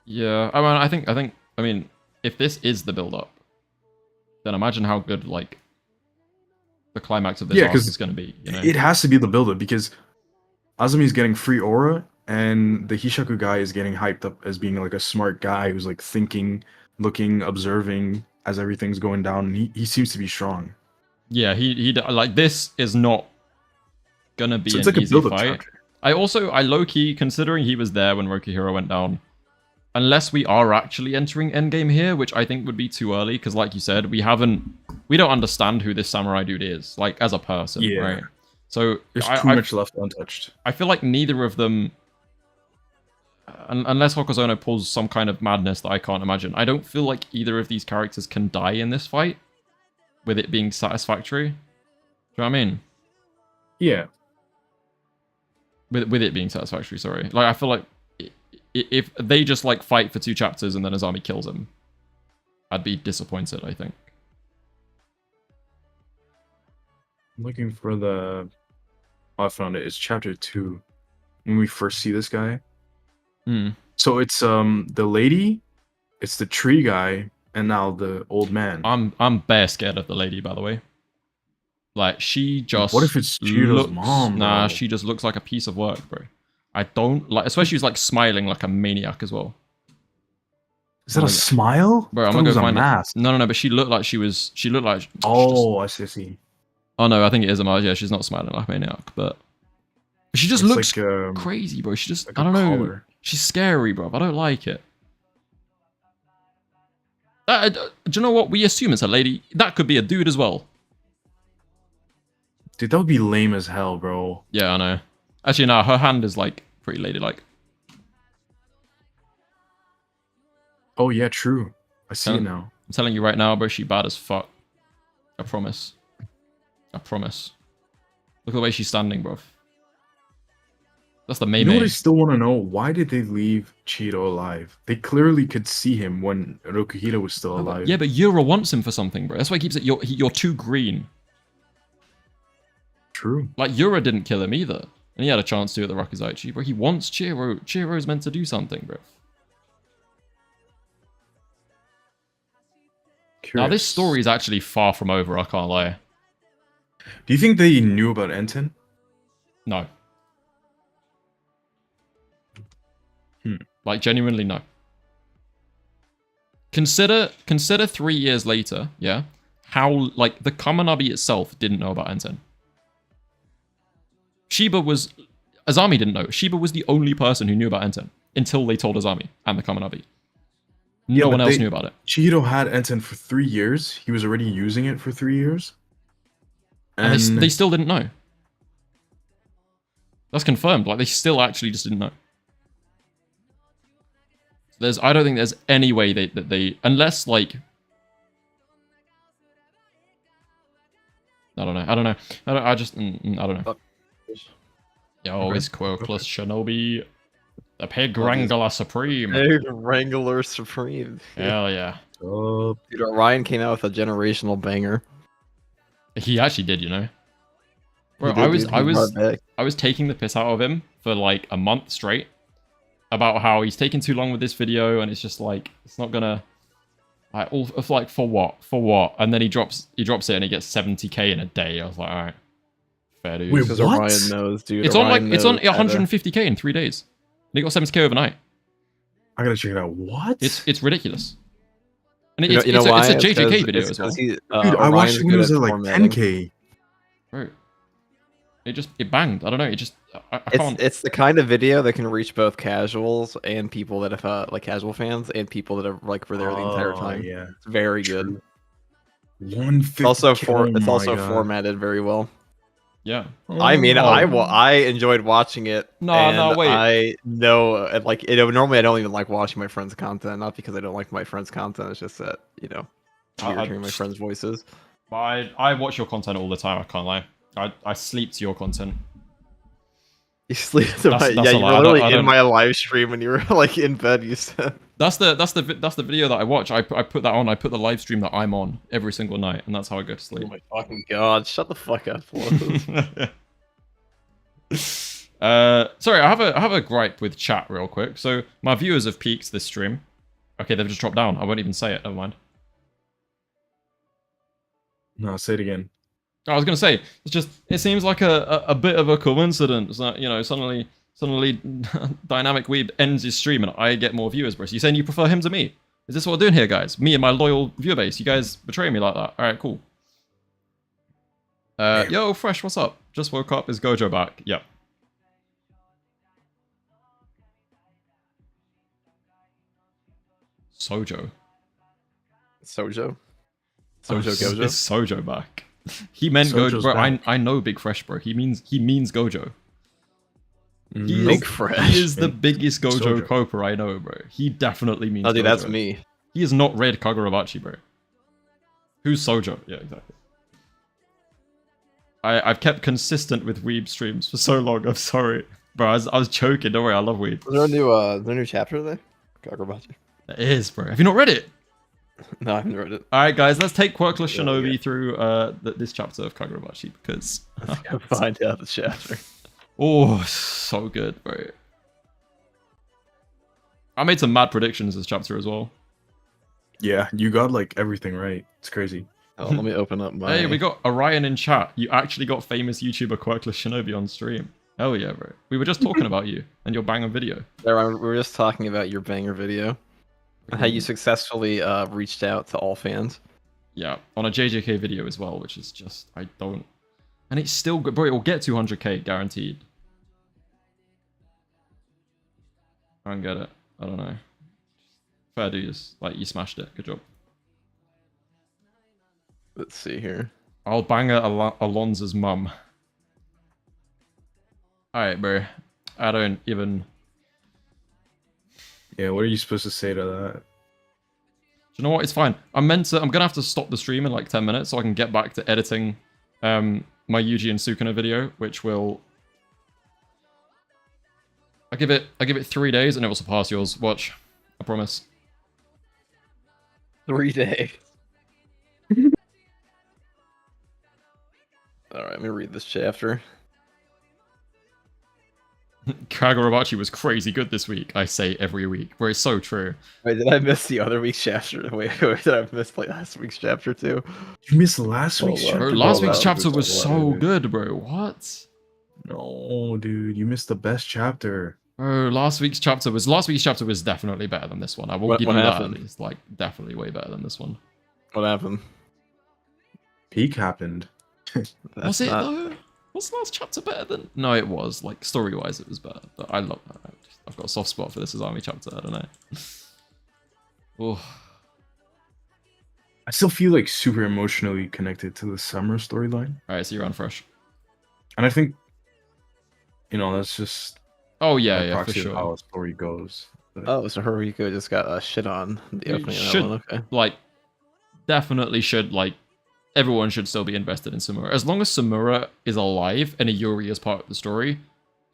Yeah, I mean, if this is the build up, then imagine how good like the climax of this arc is going to be. You know? It has to be the build up because Azumi's getting free aura and the Hishaku guy is getting hyped up as being like a smart guy who's like thinking, looking, observing as everything's going down. And he seems to be strong. Yeah, he like this is not gonna be an easy fight. Chapter. I low-key, considering he was there when Rokuhiro went down, unless we are actually entering endgame here, which I think would be too early, because like you said, we don't understand who this samurai dude is, like as a person, right? So there's too much left untouched. I feel like neither of them, unless Hokuzono pulls some kind of madness that I can't imagine, I don't feel like either of these characters can die in this fight with it being satisfactory. Do you know what I mean? Yeah. With it being satisfactory, sorry. Like, I feel like if they just, like, fight for 2 chapters and then Azami kills him, I'd be disappointed, I think. I'm looking for the... Oh, I found it. It's chapter 2. When we first see this guy. So it's the lady, it's the tree guy, and now the old man. I'm bare scared of the lady, by the way. Like, she just... What if it's Chihiro's mom, bro? Nah, she just looks like a piece of work, bro. I don't... like, especially she's, like, smiling like a maniac as well. Is that a smile? Bro, I'm gonna go find it. No, but she looked like she was... She looked like... Oh, I see. Oh, no, I think it is a mask. Yeah, she's not smiling like a maniac, but... She just looks like, crazy, bro. She just... Like I don't know. Collar. She's scary, bro. I don't like it. Do you know what? We assume it's a lady. That could be a dude as well. Dude, that would be lame as hell, bro. Yeah, I know. Actually, no, her hand is, like, pretty ladylike. Oh, yeah, true. I see it now. I'm telling you right now, bro, she bad as fuck. I promise. I promise. Look at the way she's standing, bro. That's the main. You know what I still want to know? Why did they leave Chihiro alive? They clearly could see him when Rokuhiro was still alive. Yeah, but Yura wants him for something, bro. That's why he keeps it. You're too green. True. Like, Yura didn't kill him either. And he had a chance to at the Rakuzaichi, bro. He wants Chihiro. Chihiro's meant to do something, bro. Curious. Now, this story is actually far from over, I can't lie. Do you think they knew about Enten? No. Like, genuinely, no. Consider 3 years later, yeah, how, like, the Kamanabi itself didn't know about Enten. Azami didn't know. Shiba was the only person who knew about Enten until they told Azami and the Kamanabi. No one else knew about it. Chihiro had Enten for 3 years. He was already using it for 3 years. And they still didn't know. That's confirmed. Like, they still actually just didn't know. I don't think there's any way that they unless, like, I don't know. I don't know. Yo, it's Quirkless Shinobi, the Pig Wrangler Supreme. Pig Wrangler Supreme. Hell yeah. Dude, Ryan came out with a generational banger. He actually did, you know. Bro, I was taking the piss out of him for like a month straight about how he's taking too long with this video, and it's just like, it's not gonna, like, for what? And then he drops it and he gets 70k in a day. I was like, all right, Fair dude. Wait, Because what? Orion knows, dude. It's on Orion it's on knows how to- 150k in 3 days. And it got 70k overnight. I gotta check it out. What? It's ridiculous. And You know, it's, you know it's, why? a, it's a It's JJK 'cause- video it's as well. 'cause he- Dude, I watched Orion's it when it good was at at like formatting. 10k. Bro. It banged. I don't know. It just I can't. It's the kind of video that can reach both casuals and people that have like casual fans and people that are like were there the entire time. Yeah. It's very good. 150. It's also oh it's my also God. formatted very well. Yeah. I mean, Oh. I enjoyed watching it. No, and wait. I know, like, normally I don't even like watching my friends' content. Not because I don't like my friends' content. It's just that it's weird hearing my friends' voices. I watch your content all the time. I can't lie. I sleep to your content. You sleep to That's yeah, a you lie. were I literally don't- in my live stream when you were like in bed. You said That's the video that I watch. I put that on. I put the live stream that I'm on every single night, and that's how I go to oh sleep. my fucking god, shut the fuck up. Flores. Sorry, I have a gripe with chat real quick. So my viewers have peaked this stream. Okay, they've just dropped down. I won't even say it. Never mind. No, say it again. I was gonna say it seems like a bit of a coincidence that suddenly Dynamic Weeb ends his stream and I get more viewers, bro. So you saying you prefer him to me? Is this what we're doing here, guys? Me and my loyal viewer base. You guys betray me like that? All right, cool. Yo, Fresh, what's up? Just woke up. Is Gojo back? Yep. Sojo. Sojo. Oh, Sojo Gojo. Is Sojo back? He meant Sojo's Gojo, bro. back. I know Big Fresh, bro. He means Gojo. He Big is, Fresh. He is the biggest Gojo Sojo. coper I know, bro. He definitely means. Oh, dude, Gojo. that's me. He has not read Kagurabachi, bro. Who's Sojo? Yeah, exactly. I've kept consistent with Weeb streams for so long. I'm sorry, bro. I was choking. Don't worry, I love Weeb. Is there a new chapter there? Kagurabachi. It is, bro. Have you not read it? No, I haven't read it. All right, guys. Let's take Quirkless Yeah, Shinobi yeah. through this chapter of Kagurabachi because Go find out the chapter. oh, so good, bro. I made some mad predictions this chapter as well. Yeah, you got like everything right. It's crazy. Oh, let me open up my. Hey, we got Orion in chat. You actually got famous YouTuber Quirkless Shinobi on stream. Hell yeah, bro. We were just talking about you and your banger video. There, we were just talking about your banger video and how you successfully reached out to all fans. Yeah, on a JJK video as well, which is just, I don't... And it's still good. Bro, it will get 200k, guaranteed. I don't get it. I don't know. Fair dues. Like, you smashed it. Good job. Let's see here. I'll banger Alon's mum. Alright, bro. I don't even... Yeah, what are you supposed to say to that? Do you know what? It's fine. I'm gonna have to stop the stream in like 10 minutes so I can get back to editing my Yuji and Sukuna video, which will... I give it 3 days and it will surpass yours. Watch. I promise. 3 days. Alright, let me read this chapter. Kagurabachi was crazy good this week, I say every week. Where it's so true. Wait, did I miss the other week's chapter? Wait, did I miss like last week's chapter too? You missed last week's Bro, Bro, chapter. last wow, week's that chapter was was a so lot. good, bro. What? No, dude, you missed the best chapter. Bro, last week's chapter was definitely better than this one. I will What- give what you happened? that. It's like definitely way better than this one. What happened? Peak happened. Was it though? Was the last chapter better than? No, it was. Like story-wise, it was better. But I love that. I've got a soft spot for this Azami chapter. I don't know. Oh, I still feel like super emotionally connected to the summer storyline, all right. See you around, Fresh. and I think, that's just Oh yeah, a yeah, for proxy of how sure. a story goes. But Oh, so Haruhiko just got shit on the You opening of should- that one. Okay. Like, definitely should like. Everyone should still be invested in Samura. As long as Samura is alive and a Yuri is part of the story,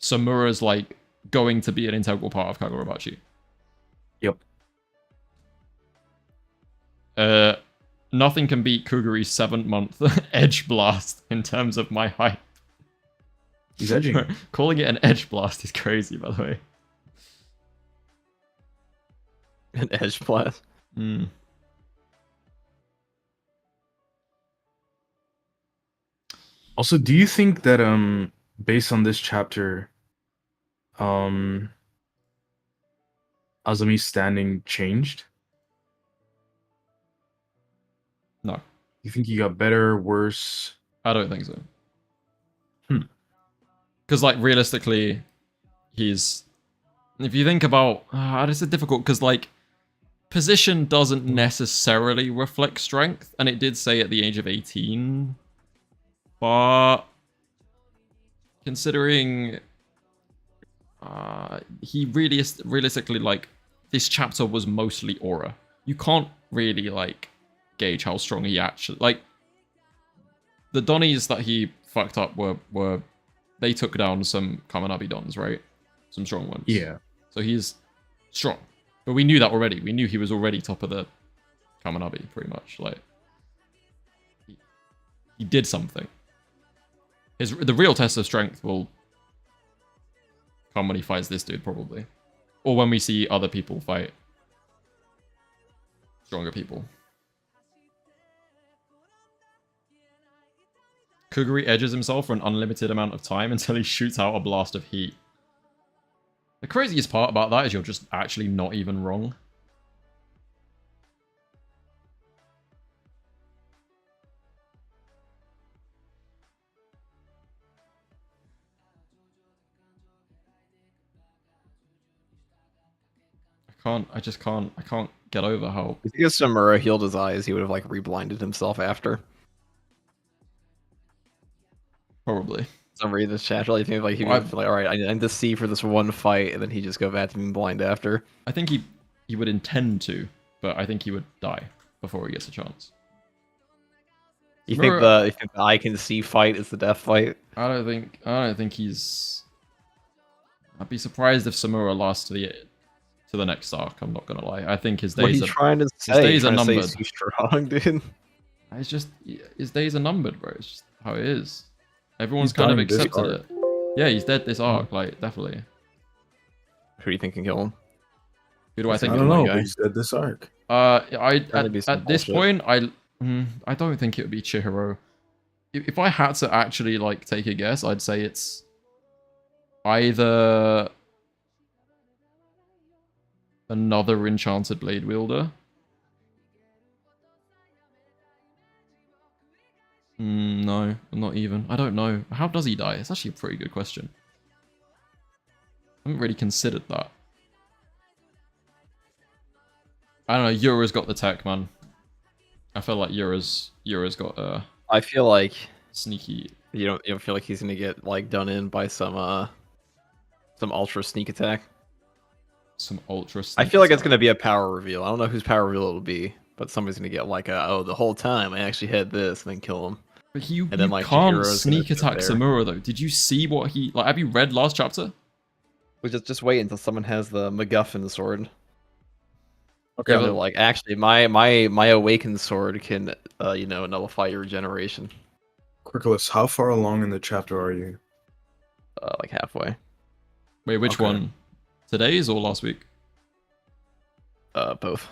Samura's like going to be an integral part of Kagurabachi. Yep. Nothing can beat Kuguri's 7-month edge blast in terms of my hype. He's edging. Calling it an edge blast is crazy, by the way. An edge blast. Mm. Also, do you think that based on this chapter, Azami's standing changed? No, You think he got better, worse? I don't think so. Hmm. Because like realistically, he's. If you think about, it's difficult because like position doesn't necessarily reflect strength, and it did say at the age of 18, but considering he really is realistically like this chapter was mostly aura. You can't really like gauge how strong he actually like. The Donnies that he fucked up were they took down some Kamanabi Dons, right? Some strong ones. Yeah. So he's strong. But we knew that already. We knew he was already top of the Kamanabi, pretty much. Like he did something. The real test of strength will come when he fights this dude, probably. Or when we see other people fight stronger people. Kuguri edges himself for an unlimited amount of time until he shoots out a blast of heat. The craziest part about that is you're just actually not even wrong. I can't get over how... If Samura healed his eyes, he would have like reblinded himself after. Probably. Some reason this chat really think like he would be like, all right, I need to see for this one fight, and then he just go back to being blind after. I think he would intend to, but I think he would die before he gets a chance. You think the I can see fight is the death fight? I don't think he's. I'd be surprised if Samura lasts to the next arc. I'm not gonna lie. I think his days. What are you trying to say? His days are numbered. He's too strong, dude. It's just his days are numbered, bro. It's just how it is. Everyone's kind of accepted it. Yeah, he's dead this arc, like definitely. Who do you think can kill him? Who do I think? I don't know. But he's dead this arc. At this point, I don't think it would be Chihiro. If I had to actually like take a guess, I'd say it's either another enchanted blade wielder. No, not even. I don't know. How does he die? It's actually a pretty good question. I haven't really considered that. I don't know. Yura's got the tech, man. I feel like Yura's got I feel like sneaky. You don't feel like he's gonna get like done in by some ultra sneak attack. Some ultra. I feel like it's gonna be a power reveal. I don't know whose power reveal it'll be, but somebody's gonna get like the whole time I actually had this, and then kill him. But you like, can't Chihiro's sneak attack Samura though. Did you see what he like? Have you read last chapter? We just wait until someone has the MacGuffin sword. Okay. Yeah, like actually, my awakened sword can nullify your regeneration. Quirkless, how far along in the chapter are you? Like halfway. Wait, which one? Today's or last week? Both.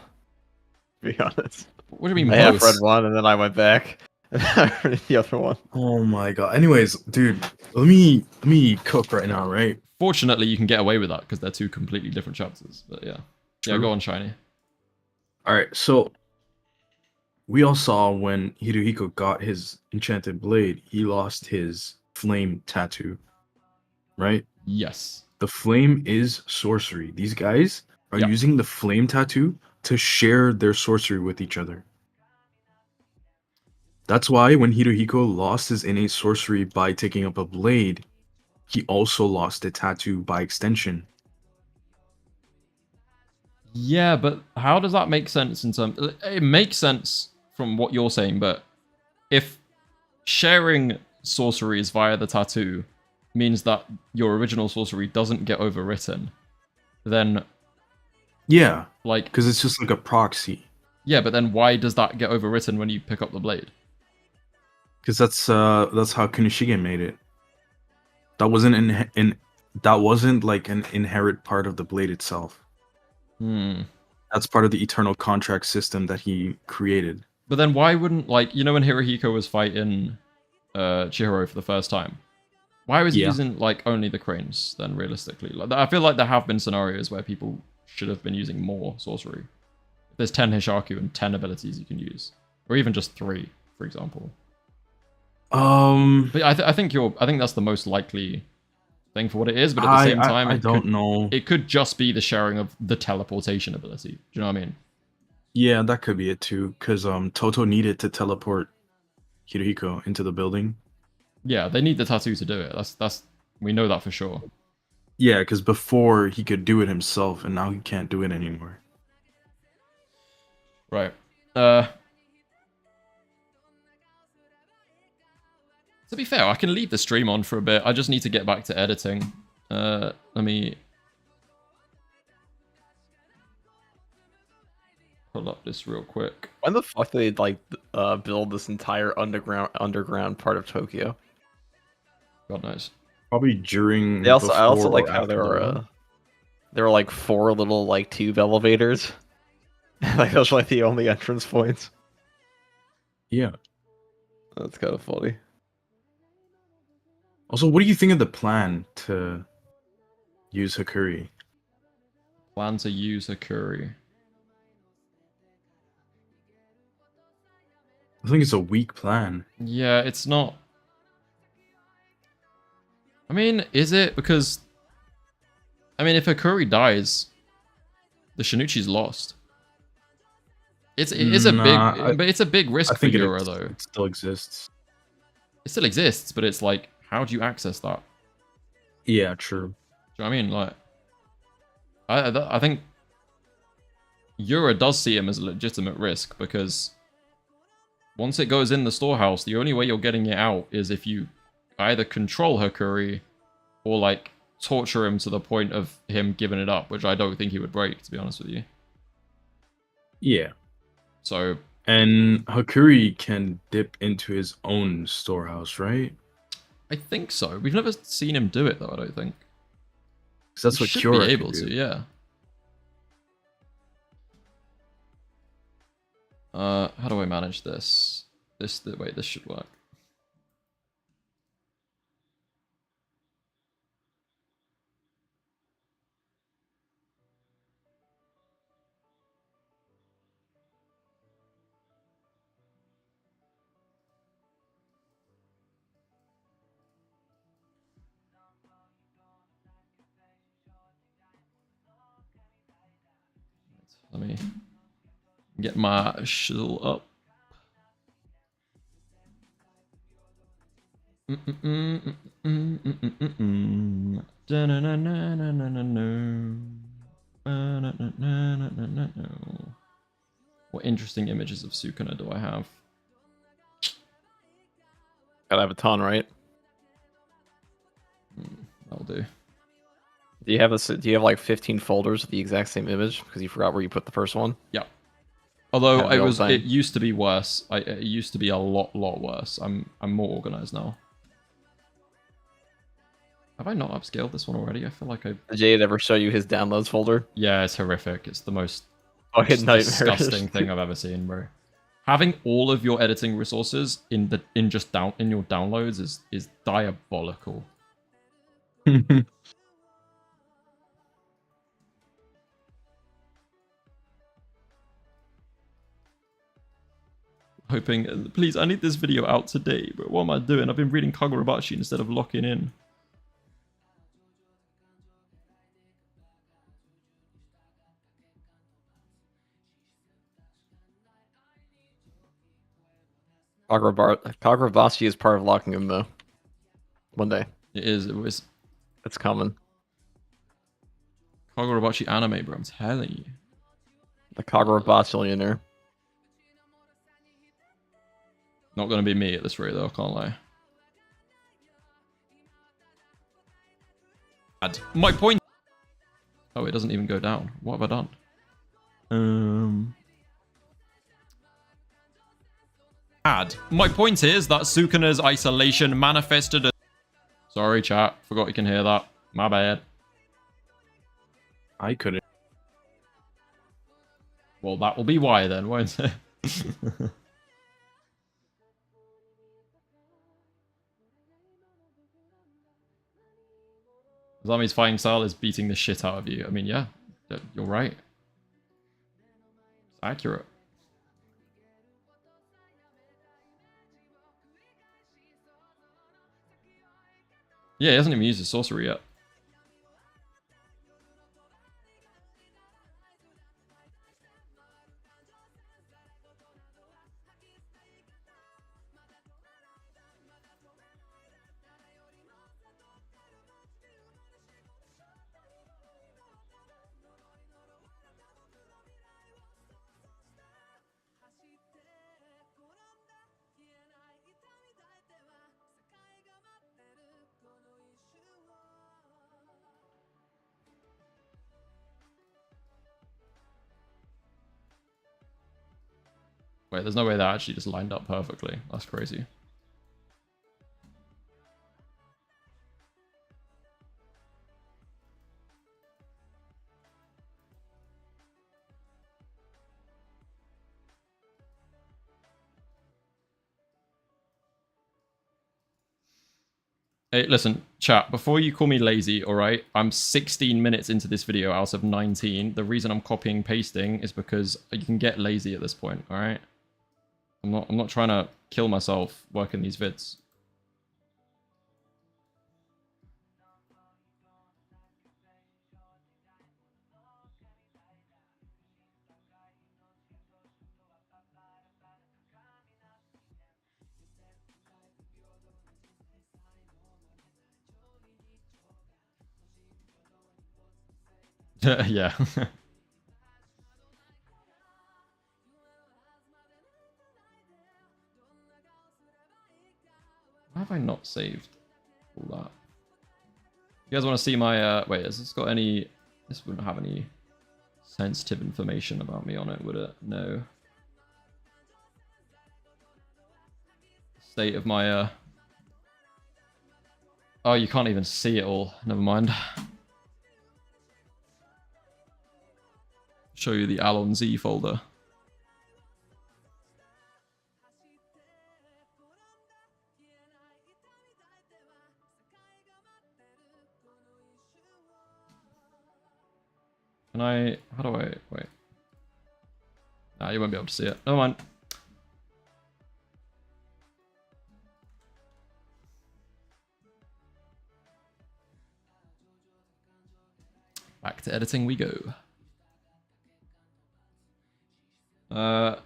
To be honest. What do you mean? I half read one and then I went back. And I read the other one. Oh my god. Anyways, dude, let me cook right now, right? Fortunately, you can get away with that because they're two completely different chapters. But yeah, True. go on, Shiny. All right, so we all saw when Hirohiko got his enchanted blade, he lost his flame tattoo, right? Yes. The flame is sorcery. These guys are using the flame tattoo to share their sorcery with each other. That's why when Hirohiko lost his innate sorcery by taking up a blade, he also lost a tattoo by extension. Yeah, but how does that make sense in terms... It makes sense from what you're saying, but if sharing sorceries via the tattoo means that your original sorcery doesn't get overwritten, then... Yeah, like... because it's just like a proxy. Yeah, but then why does that get overwritten when you pick up the blade? Because that's how Kunishige made it. That wasn't like an inherent part of the blade itself. That's part of the eternal contract system that he created. But then why wouldn't, like, when Hirohiko was fighting Chihiro for the first time, why was he using like only the cranes then? Realistically, like I feel like there have been scenarios where people should have been using more sorcery. There's 10 Hishaku and 10 abilities you can use, or even just 3, for example. But I think that's the most likely thing for what it is. But at the same time, I don't know. It could just be the sharing of the teleportation ability. Do you know what I mean? Yeah, that could be it too. Because Toto needed to teleport Hirohiko into the building. Yeah, they need the tattoo to do it. That's we know that for sure. Yeah, because before he could do it himself, and now he can't do it anymore. Right. To be fair, I can leave the stream on for a bit. I just need to get back to editing. Let me pull up this real quick. When the fuck did they like build this entire underground part of Tokyo? God knows. Probably during. I also like or how after there were like 4 little like tube elevators. Like those were like the only entrance points. Yeah. That's kind of funny. Also, what do you think of the plan to use Hakuri? Plan to use Hakuri. I think it's a weak plan. Yeah, it's not. I mean, is it? Because I mean, if Hakuri dies, the Shinichi's lost. It's a big, but it's a big risk for Yura though. It still exists. It still exists, but it's like, how do you access that? Yeah, true. Do you know what I mean? Like, I think Yura does see him as a legitimate risk because once it goes in the storehouse, the only way you're getting it out is if you either control Hakuri or like torture him to the point of him giving it up, which I don't think he would break, to be honest with you. Yeah. So. And Hakuri can dip into his own storehouse, right? I think so. We've never seen him do it though, I don't think. Because that's he what should Kyoura be able can do. to, yeah. How do I manage this? Wait, this should work. Let me get my shizzle up. What interesting images of Sukuna do I have? Gotta have a ton, right? That'll do. Do you have like 15 folders with the exact same image because you forgot where you put the first one? Yeah. Although Yeah, it used to be worse. It used to be a lot worse. I'm more organized now. Have I not upscaled this one already? I feel like I. Did Jade ever show you his downloads folder? Yeah, it's horrific. It's the most disgusting thing I've ever seen, bro. Having all of your editing resources in your downloads is diabolical. Hoping, please, I need this video out today, but what am I doing? I've been reading Kagurabachi instead of locking in. Kagurabachi is part of locking him though. One day. It is. It's coming. Kagurabachi anime, bro. I'm telling you. The Kagurabachillionaire. Not gonna be me at this rate, though. I can't lie. My point. Oh, it doesn't even go down. What have I done? My point is that Sukuna's isolation manifested as... Sorry, chat. Forgot you can hear that. My bad. I couldn't. Well, that will be why then, won't it? Azami's fighting style is beating the shit out of you. I mean, yeah, you're right. It's accurate. Yeah, he hasn't even used his sorcery yet. Wait, there's no way that actually just lined up perfectly. That's crazy. Hey, listen, chat, before you call me lazy, alright? I'm 16 minutes into this video out of 19. The reason I'm copying and pasting is because you can get lazy at this point, alright? I'm not trying to kill myself working these vids. Yeah. Why have I not saved all that? You guys want to see my, wait, has this got any, this wouldn't have any sensitive information about me on it, would it? No. State of my, oh, you can't even see it all. Never mind. Show you the Allons-Y folder. Can I, how do I, wait. Nah, you won't be able to see it. Never mind. Back to editing we go. Do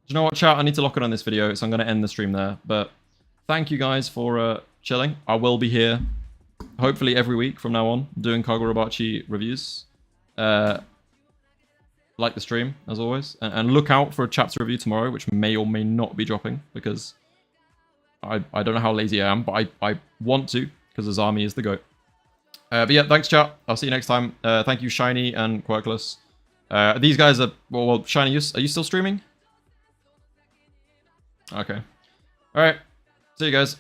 you know what, chat? I need to lock it on this video, so I'm going to end the stream there. But thank you guys for chilling. I will be here, hopefully every week from now on, doing Kagurabachi reviews. Like the stream, as always. And look out for a chapter review tomorrow, which may or may not be dropping, because I don't know how lazy I am, but I want to, because Azami is the GOAT. But yeah, thanks, chat. I'll see you next time. Thank you, Shiny and Quirkless. These guys are... Well, Shiny, are you still streaming? Okay. Alright. See you guys.